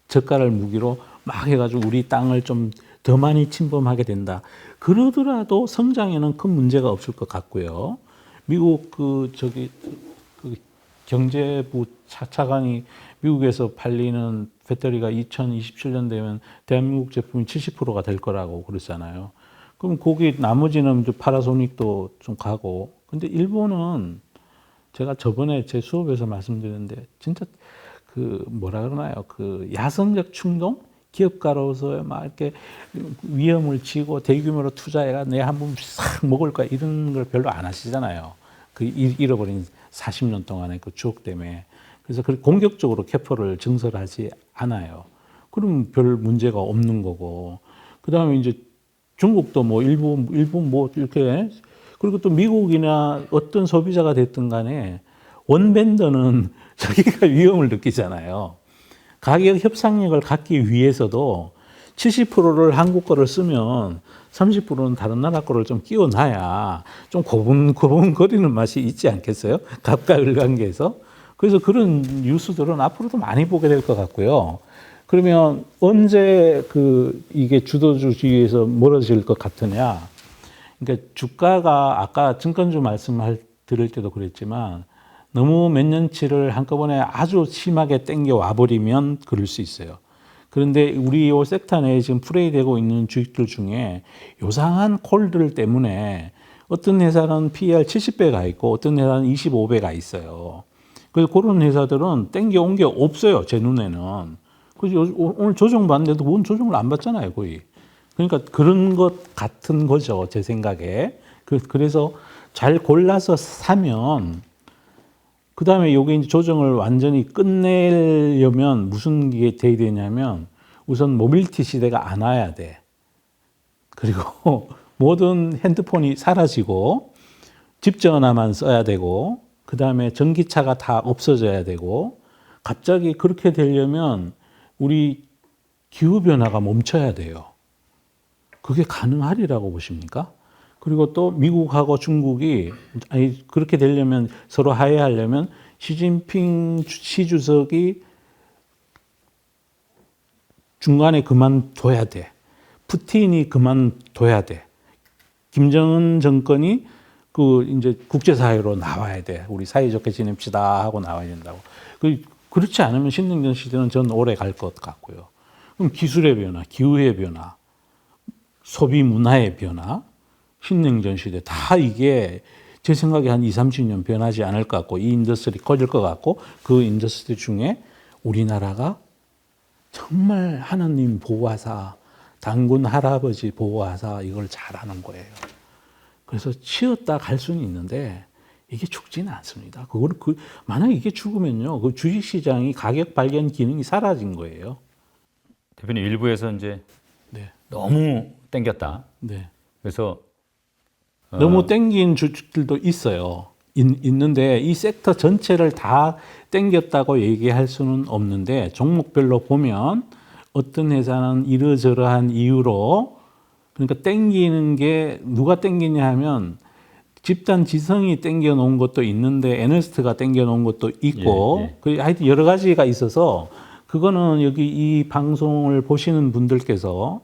저가를 무기로 막 해가지고 우리 땅을 좀 더 많이 침범하게 된다. 그러더라도 성장에는 큰 문제가 없을 것 같고요. 미국 그 경제부 차관이 미국에서 팔리는 배터리가 2027년 되면 대한민국 제품이 70%가 될 거라고 그랬잖아요. 그럼 거기 나머지는 파나소닉도 좀 가고. 근데 일본은 제가 저번에 제 수업에서 말씀드렸는데 진짜 그 뭐라 그러나요? 그 야성적 충동? 기업가로서 막 이렇게 위험을 지고 대규모로 투자해가 내 한 번 싹 먹을 거야 이런 걸 별로 안 하시잖아요. 그 잃어버린 40년 동안의 그 추억 때문에. 그래서 그 공격적으로 캐퍼를 증설하지 않아요. 그럼 별 문제가 없는 거고. 그 다음에 이제 중국도 뭐 일본 뭐 이렇게 그리고 또 미국이나 어떤 소비자가 됐든 간에 원벤더는 자기가 위험을 느끼잖아요. 가격 협상력을 갖기 위해서도 70%를 한국 거를 쓰면 30%는 다른 나라 거를 좀 끼워놔야 좀 고분고분거리는 맛이 있지 않겠어요? 갑과 을 관계에서. 그래서 그런 뉴스들은 앞으로도 많이 보게 될 것 같고요. 그러면 언제 이게 주도주의에서 멀어질 것 같으냐? 그러니까 주가가 아까 증권주 들을 때도 그랬지만 너무 몇 년치를 한꺼번에 아주 심하게 땡겨 와버리면 그럴 수 있어요. 그런데 우리 이 섹터 내에 지금 플레이되고 있는 주식들 중에 요상한 콜들 때문에 어떤 회사는 PER 70배가 있고 어떤 회사는 25배가 있어요. 그래서 그런 회사들은 땡겨온 게 없어요. 제 눈에는. 그래서 오늘 조정 받는데도 뭔 조정을 안 받잖아요. 거의. 그러니까 그런 것 같은 거죠. 제 생각에. 그래서 잘 골라서 사면 그 다음에 여기 이제 조정을 완전히 끝내려면 무슨 게 돼야 되냐면 우선 모빌리티 시대가 안 와야 돼. 그리고 모든 핸드폰이 사라지고 집 전화만 써야 되고 그 다음에 전기차가 다 없어져야 되고 갑자기 그렇게 되려면 우리 기후변화가 멈춰야 돼요. 그게 가능하리라고 보십니까? 그리고 또 미국하고 중국이 그렇게 되려면 서로 화해하려면 시진핑 시주석이 중간에 그만둬야 돼. 푸틴이 그만둬야 돼. 김정은 정권이 이제 국제사회로 나와야 돼. 우리 사이좋게 지냅시다 하고 나와야 된다고. 그렇지 않으면 신냉전 시대는 전 오래 갈 것 같고요. 그럼 기술의 변화, 기후의 변화, 소비 문화의 변화, 신냉전 시대 다 이게 제 생각에 한 20, 30년 변하지 않을 것 같고 이 인더스트리 커질 것 같고 그 인더스트리 중에 우리나라가 정말 하나님 보호하사 당군 할아버지 보호하사 이걸 잘하는 거예요. 그래서 치었다 갈 수는 있는데 이게 죽지는 않습니다. 만약 이게 죽으면요, 그 주식시장이 가격 발견 기능이 사라진 거예요. 대표님 일부에서 이제 네. 너무 땡겼다. 네. 그래서 너무 땡긴 주식들도 있어요. 있는데 이 섹터 전체를 다 땡겼다고 얘기할 수는 없는데 종목별로 보면 어떤 회사는 이러저러한 이유로 그러니까 땡기는 게 누가 땡기냐 하면 집단 지성이 땡겨 놓은 것도 있는데 에너스트가 땡겨 놓은 것도 있고 하여튼 여러 가지가 있어서 그거는 여기 이 방송을 보시는 분들께서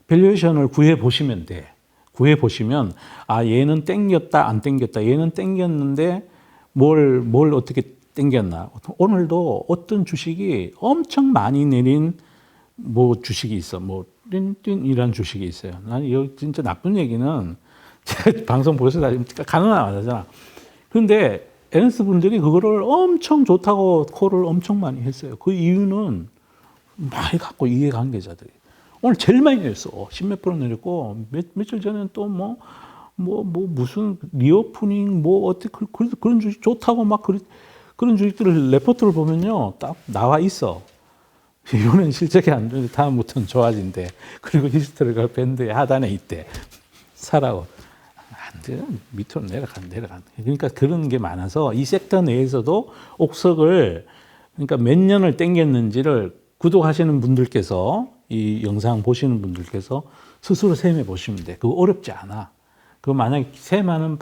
밸류에이션을 구해 보시면 돼. 구해 보시면 얘는 땡겼다 안 땡겼다. 얘는 땡겼는데 뭘 어떻게 땡겼나. 오늘도 어떤 주식이 엄청 많이 내린 주식이 있어. 띵띵이라는 주식이 있어요. 난 이거 진짜 나쁜 얘기는 제가 방송 보여서 가능하잖아. 그런데 에너스 분들이 그거를 엄청 좋다고 콜을 엄청 많이 했어요. 그 이유는 많이 갖고 이해관계자들이 오늘 제일 많이 내렸어. 10몇 프로 내렸고 며칠 전에는 또 무슨 리오프닝 어떻게 그런 주식 좋다고 막 그런 주식들을 레포트를 보면요 딱 나와 있어. 이거는 실적이 안 좋은데 다음부터는 좋아진대. 그리고 히스토리가 밴드의 하단에 있대. 사라고. 안 돼. 밑으로 내려간다. 그러니까 그런 게 많아서 이 섹터 내에서도 옥석을 그러니까 몇 년을 땡겼는지를 구독하시는 분들께서 이 영상 보시는 분들께서 스스로 셈해 보시면 돼. 그거 어렵지 않아. 그 만약에 셈하는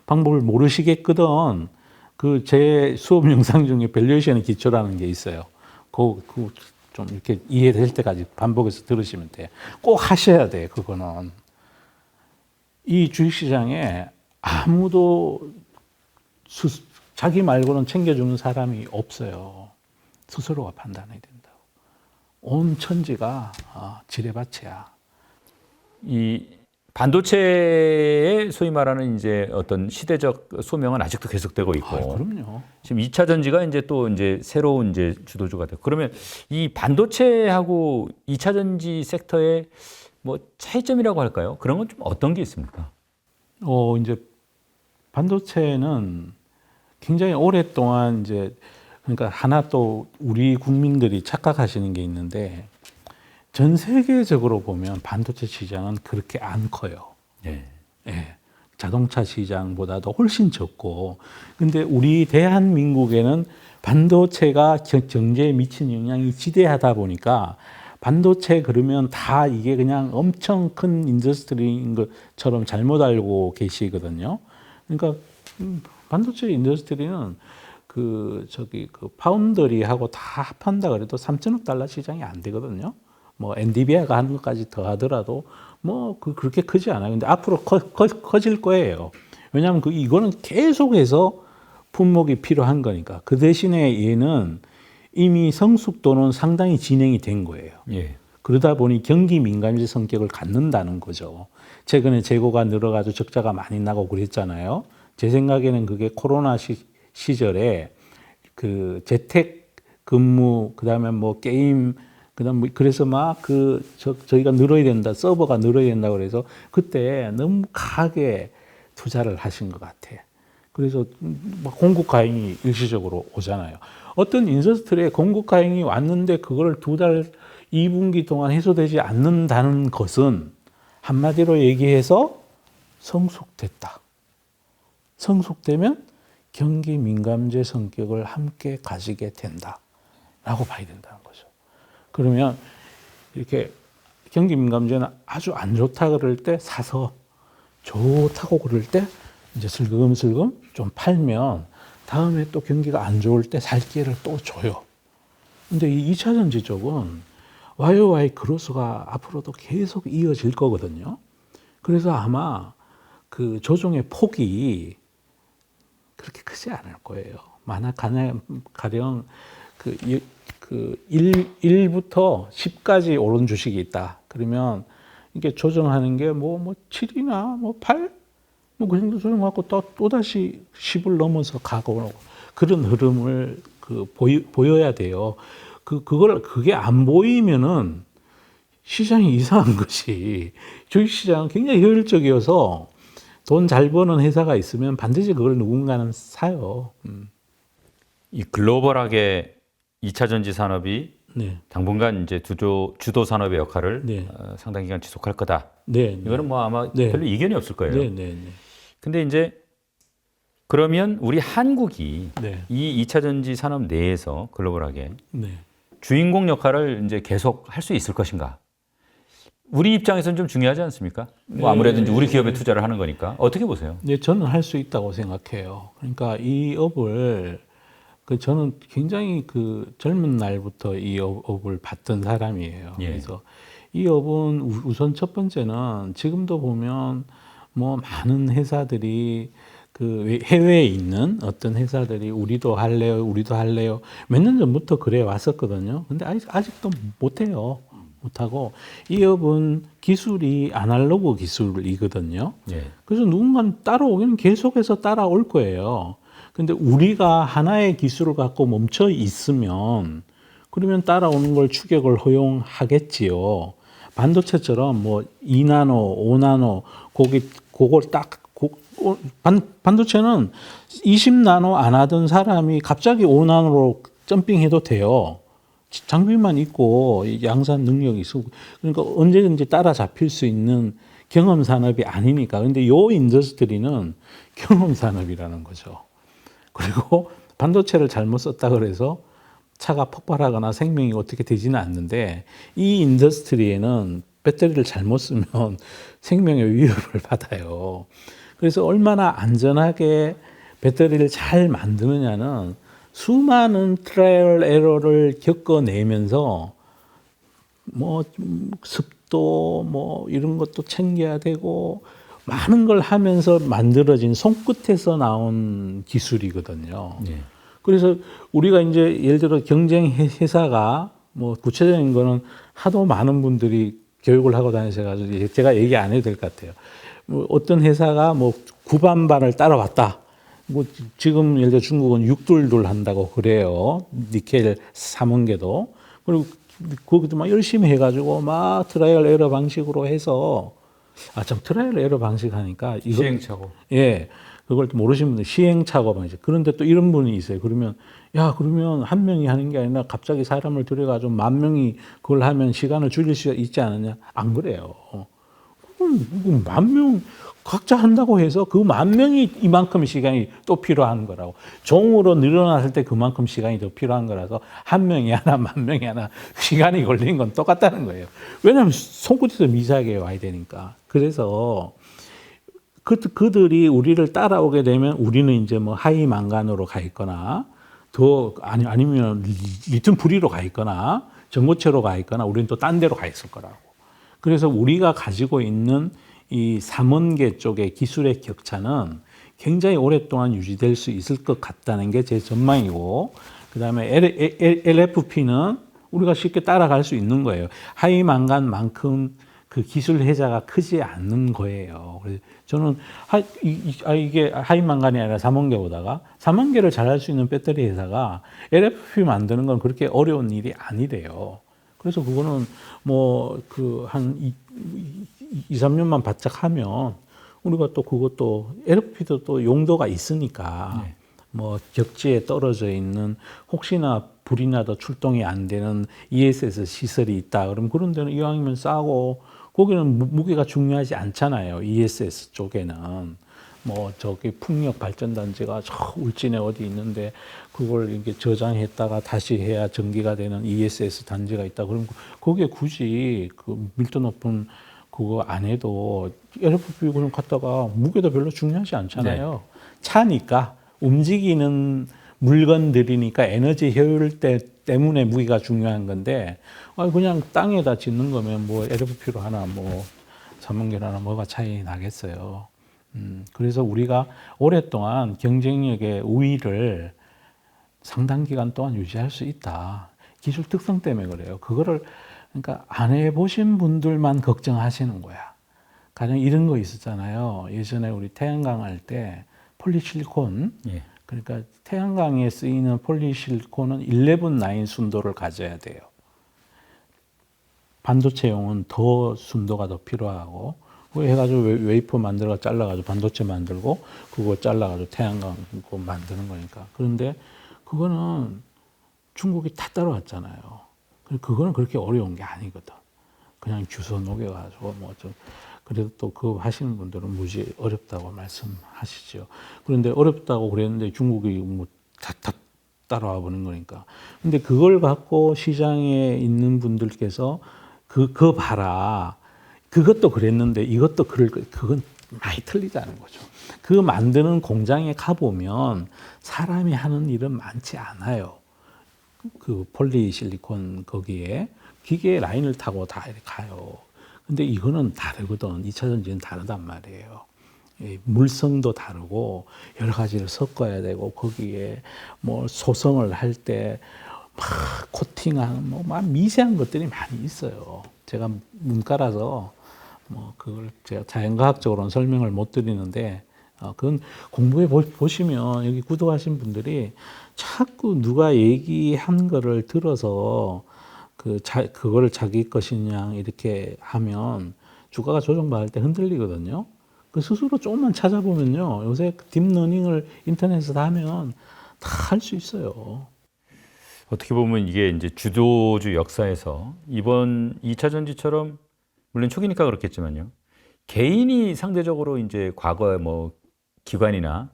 방법을 모르시겠거든. 그 제 수업 영상 중에 밸류에이션의 기초라는 게 있어요. 좀 이렇게 이해될 때까지 반복해서 들으시면 돼요. 꼭 하셔야 돼, 그거는. 이 주식시장에 아무도 자기 말고는 챙겨주는 사람이 없어요. 스스로가 판단해야 된다고. 온 천지가 지뢰밭이야. 이 반도체의 소위 말하는 이제 어떤 시대적 소명은 아직도 계속되고 있고. 그럼요. 지금 2차 전지가 이제 또 이제 새로운 이제 주도주가 되고. 그러면 이 반도체하고 2차 전지 섹터의 뭐 차이점이라고 할까요? 그런 건 좀 어떤 게 있습니까? 이제 반도체는 굉장히 오랫동안 이제 그러니까 하나 또 우리 국민들이 착각하시는 게 있는데 전 세계적으로 보면 반도체 시장은 그렇게 안 커요. 예. 예. 자동차 시장보다도 훨씬 적고, 근데 우리 대한민국에는 반도체가 경제에 미친 영향이 지대하다 보니까 반도체 그러면 다 이게 그냥 엄청 큰 인더스트리인 것처럼 잘못 알고 계시거든요. 그러니까 반도체 인더스트리는 그 파운더리하고 다 합한다 그래도 3천억 달러 시장이 안 되거든요. 뭐 엔비디아가 하는 것까지 더 하더라도 그렇게 크지 않아요. 근데 앞으로 커질 거예요. 왜냐하면 이거는 계속해서 품목이 필요한 거니까. 그 대신에 얘는 이미 성숙도는 상당히 진행이 된 거예요. 예. 그러다 보니 경기 민감지 성격을 갖는다는 거죠. 최근에 재고가 늘어가지고 적자가 많이 나고 그랬잖아요. 제 생각에는 그게 코로나 시절에 그 재택 근무, 그다음에 게임, 그다음 그래서 저희가 늘어야 된다, 서버가 늘어야 된다 그래서 그때 너무 강하게 투자를 하신 것 같아. 그래서 공급 과잉이 일시적으로 오잖아요. 어떤 인더스트리에 공급 과잉이 왔는데 그걸 2달 2분기 동안 해소되지 않는다는 것은 한마디로 얘기해서 성숙됐다. 성숙되면 경기 민감제 성격을 함께 가지게 된다라고 봐야 된다는 거죠. 그러면 이렇게 경기 민감제는 아주 안 좋다 그럴 때 사서 좋다고 그럴 때 이제 슬금슬금 좀 팔면 다음에 또 경기가 안 좋을 때 살 기회를 또 줘요. 근데 이 2차 전지 쪽은 YOY 크로스가 앞으로도 계속 이어질 거거든요. 그래서 아마 그 조정의 폭이 그렇게 크지 않을 거예요. 가령 1부터 10까지 오른 주식이 있다. 그러면 이게 조정하는 게 7이나 8? 그 정도 조정하고 또다시 10을 넘어서 가고 그런 흐름을 보여야 돼요. 그게 안 보이면은 시장이 이상한 것이 주식시장은 굉장히 효율적이어서 돈 잘 버는 회사가 있으면 반드시 그걸 누군가는 사요. 이 글로벌하게 2차 전지 산업이 네. 당분간 이제 주도 산업의 역할을 네. 상당 기간 지속할 거다. 네. 이거는 아마 네. 별로 이견이 없을 거예요. 네. 네. 네. 근데 이제 그러면 우리 한국이 네. 이 2차 전지 산업 내에서 글로벌하게 네. 주인공 역할을 이제 계속 할 수 있을 것인가? 우리 입장에서는 좀 중요하지 않습니까? 아무래도 이제 우리 기업에 투자를 하는 거니까. 어떻게 보세요? 네, 저는 할 수 있다고 생각해요. 그러니까 이 업을 저는 굉장히 젊은 날부터 이 업을 봤던 사람이에요. 예. 그래서 이 업은 우선 첫 번째는 지금도 보면 많은 회사들이 해외에 있는 어떤 회사들이 우리도 할래요 몇 년 전부터 그래 왔었거든요. 근데 아직도 못해요. 못하고 이 업은 기술이 아날로그 기술이거든요. 예. 그래서 누군가는 따라오기는 계속해서 따라올 거예요. 근데 우리가 하나의 기술을 갖고 멈춰 있으면 그러면 따라오는 걸 추격을 허용하겠지요. 반도체처럼 뭐 2나노, 5나노 그걸 딱 반도체는 20나노 안 하던 사람이 갑자기 5나노로 점핑해도 돼요. 장비만 있고 양산 능력이 있고 그러니까 언제든지 따라잡힐 수 있는 경험 산업이 아니니까. 근데 요 인더스트리는 경험 산업이라는 거죠. 그리고 반도체를 잘못 썼다 그래서 차가 폭발하거나 생명이 어떻게 되지는 않는데 이 인더스트리에는 배터리를 잘못 쓰면 생명의 위협을 받아요. 그래서 얼마나 안전하게 배터리를 잘 만드느냐는 수많은 트라이얼 에러를 겪어내면서 뭐 습도 뭐 이런 것도 챙겨야 되고 많은 걸 하면서 만들어진 손끝에서 나온 기술이거든요. 예. 그래서 우리가 이제 예를 들어 경쟁 회사가 뭐 구체적인 거는 하도 많은 분들이 교육을 하고 다니셔가지고 제가 얘기 안 해도 될 것 같아요. 뭐 어떤 회사가 뭐 구반반을 따라왔다. 뭐 지금 예를 들어 중국은 6둘둘 한다고 그래요. 니켈 3원계도. 그리고 거기도 막 열심히 해가지고 막 트라이얼 에러 방식으로 해서 참 트라이얼 에러 방식 하니까 이거 시행착오. 예. 그걸 또 모르시는 분들 시행착오 방식. 그런데 또 이런 분이 있어요. 그러면 그러면 한 명이 하는 게 아니라 갑자기 사람을 들여가지고 10,000명이 그걸 하면 시간을 줄일 수 있지 않느냐? 안 그래요. 그럼 10,000명 각자 한다고 해서 그 10,000명이 이만큼 시간이 또 필요한 거라고. 종으로 늘어났을 때 그만큼 시간이 더 필요한 거라서 한 명이 하나, 10,000명이 하나 시간이 걸리는 건 똑같다는 거예요. 왜냐하면 손끝에서 미세하게 와야 되니까. 그래서 그들이 우리를 따라오게 되면 우리는 이제 뭐 하이 망간으로 가 있거나 아니면 리튬 프리로 가 있거나 전고체로 가 있거나 우리는 또 딴 데로 가 있을 거라고. 그래서 우리가 가지고 있는 이 3원계 쪽의 기술의 격차는 굉장히 오랫동안 유지될 수 있을 것 같다는 게 제 전망이고, 그 다음에 LFP는 우리가 쉽게 따라갈 수 있는 거예요. 하이망간만큼 그 기술 혜자가 크지 않는 거예요. 그래서 저는 이게 하이망간이 아니라 3원계보다가 3원계를 잘할 수 있는 배터리 회사가 LFP 만드는 건 그렇게 어려운 일이 아니래요. 그래서 그거는 뭐 한 2, 3년만 바짝 하면 우리가 또 그것도 LFP도 또 용도가 있으니까 네. 뭐 격지에 떨어져 있는 혹시나 불이 나도 출동이 안 되는 ESS 시설이 있다. 그럼 그런 데는 이왕이면 싸고 거기는 무게가 중요하지 않잖아요. ESS 쪽에는 뭐 저기 풍력 발전단지가 저 울진에 어디 있는데 그걸 이렇게 저장했다가 다시 해야 전기가 되는 ESS 단지가 있다. 그럼 거기에 굳이 그 밀도 높은 그거 안 해도 LFP 그냥 갖다가 무게도 별로 중요하지 않잖아요. 네. 차니까 움직이는 물건들이니까 에너지 효율 때문에 무게가 중요한 건데 그냥 땅에다 짓는 거면 뭐 LFP로 하나 뭐 3원계로 하나 뭐가 차이 나겠어요. 그래서 우리가 오랫동안 경쟁력의 우위를 상당 기간 동안 유지할 수 있다. 기술 특성 때문에 그래요. 그거를 그러니까 안 해보신 분들만 걱정하시는 거야. 가령 이런 거 있었잖아요. 예전에 우리 태양광 할 때 폴리실리콘. 예. 그러니까 태양광에 쓰이는 폴리실리콘은 11-9 순도를 가져야 돼요. 반도체용은 더 순도가 더 필요하고 그거 해가지고 웨이퍼 만들어 잘라가지고 반도체 만들고 그거 잘라가지고 태양광 그거 만드는 거니까. 그런데 그거는 중국이 다 따라왔잖아요. 그거는 그렇게 어려운 게 아니거든. 그냥 주워 녹여가지고 뭐 좀 그래도 또 그거 하시는 분들은 무지 어렵다고 말씀하시죠. 그런데 어렵다고 그랬는데 중국이 뭐 다 따라와 보는 거니까. 근데 그걸 갖고 시장에 있는 분들께서 그거 봐라. 그것도 그랬는데 이것도 그건 많이 틀리다는 거죠. 그 만드는 공장에 가보면 사람이 하는 일은 많지 않아요. 그 폴리실리콘 거기에 기계 라인을 타고 다 이렇게 가요. 근데 이거는 다르거든. 2차 전지는 다르단 말이에요. 물성도 다르고 여러 가지를 섞어야 되고 거기에 뭐 소성을 할 때 막 코팅한 막 미세한 것들이 많이 있어요. 제가 문과라서 뭐 그걸 제가 자연과학적으로는 설명을 못 드리는데 그건 공부해 보시면 여기 구독하신 분들이 자꾸 누가 얘기한 거를 들어서 그거를 자기 것이냐 이렇게 하면 주가가 조정받을 때 흔들리거든요. 그 스스로 조금만 찾아보면요. 요새 딥러닝을 인터넷에서 다 하면 다 할 수 있어요. 어떻게 보면 이게 이제 주도주 역사에서 이번 2차 전지처럼 물론 초기니까 그렇겠지만요. 개인이 상대적으로 이제 과거에 뭐 기관이나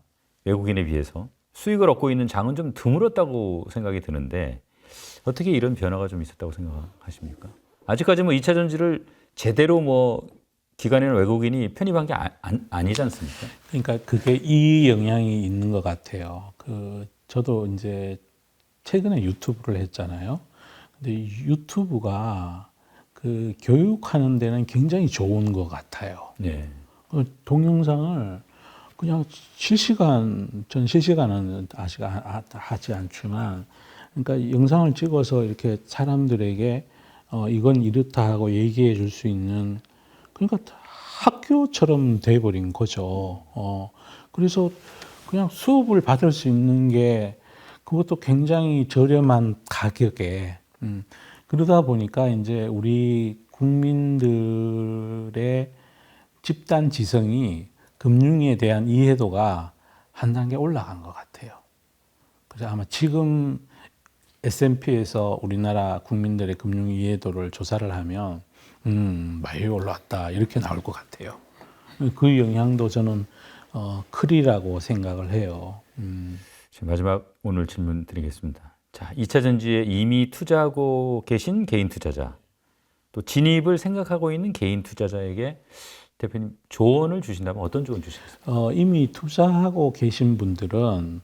외국인에 비해서 수익을 얻고 있는 장은 좀 드물었다고 생각이 드는데 어떻게 이런 변화가 좀 있었다고 생각하십니까? 아직까지 뭐 2차 전지를 제대로 뭐 기관이나 외국인이 편입한 게 아니지 않습니까? 그러니까 그게 이 영향이 있는 것 같아요. 저도 이제 최근에 유튜브를 했잖아요. 근데 유튜브가 교육하는 데는 굉장히 좋은 것 같아요. 네. 동영상을 그냥 전 실시간은 아직 하지 않지만, 그러니까 영상을 찍어서 이렇게 사람들에게 이건 이렇다 하고 얘기해 줄 수 있는, 그러니까 학교처럼 돼버린 거죠. 그래서 그냥 수업을 받을 수 있는 게 그것도 굉장히 저렴한 가격에, 그러다 보니까 이제 우리 국민들의 집단 지성이 금융에 대한 이해도가 한 단계 올라간 것 같아요. 그래서 아마 지금 S&P에서 우리나라 국민들의 금융 이해도를 조사를 하면 많이 올라왔다 이렇게 나올 것 같아요. 그 영향도 저는 크리라고 생각을 해요. 마지막 오늘 질문 드리겠습니다. 자, 2차 전지에 이미 투자하고 계신 개인 투자자, 또 진입을 생각하고 있는 개인 투자자에게 대표님 조언을 주신다면 어떤 조언 주시겠습니까? 이미 투자하고 계신 분들은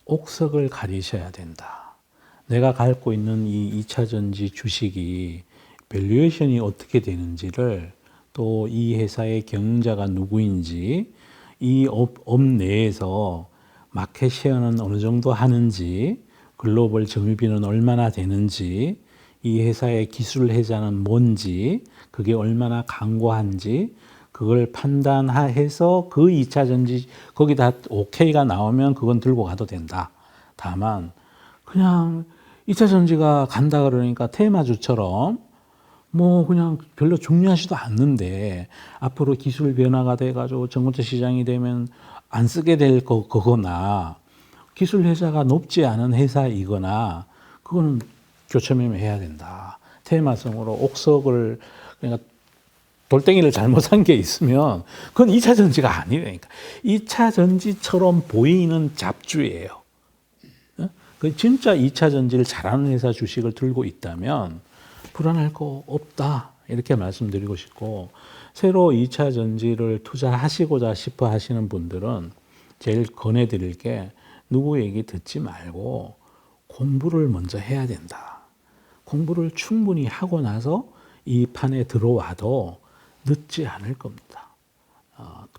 옥석을 가리셔야 된다. 내가 갖고 있는 이 2차 전지 주식이 밸류에이션이 어떻게 되는지를, 또 이 회사의 경영자가 누구인지, 이 업 내에서 마켓 쉐어는 어느 정도 하는지, 글로벌 점유비는 얼마나 되는지, 이 회사의 기술 혜자는 뭔지, 그게 얼마나 강고한지, 그걸 판단해서 그 2차 전지 거기다 OK가 나오면 그건 들고 가도 된다. 다만 그냥 2차 전지가 간다 그러니까 테마주처럼 뭐 그냥 별로 중요하지도 않는데 앞으로 기술 변화가 돼가지고 전고체 시장이 되면 안 쓰게 될 거거나 기술 회사가 높지 않은 회사이거나 그거는 교체 매매해야 된다. 테마성으로 옥석을, 그러니까 돌덩이를 잘못 산 게 있으면 그건 2차 전지가 아니라니까. 2차 전지처럼 보이는 잡주예요. 그 진짜 2차 전지를 잘하는 회사 주식을 들고 있다면 불안할 거 없다. 이렇게 말씀드리고 싶고, 새로 2차 전지를 투자하시고자 싶어 하시는 분들은 제일 권해드릴 게 누구 얘기 듣지 말고 공부를 먼저 해야 된다. 공부를 충분히 하고 나서 이 판에 들어와도 늦지 않을 겁니다.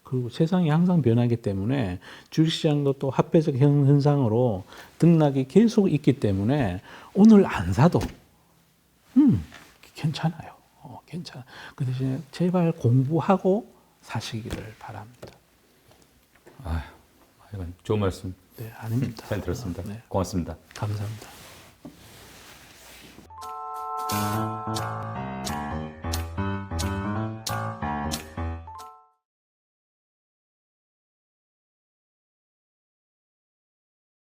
그리고 세상이 항상 변하기 때문에 주식시장도 또 합배적 현상으로 등락이 계속 있기 때문에 오늘 안 사도 괜찮아요. 괜찮아. 그 대신에 제발 공부하고 사시기를 바랍니다. 이건 좋은 말씀. 네, 아닙니다. 잘 들었습니다. 네. 고맙습니다. 감사합니다.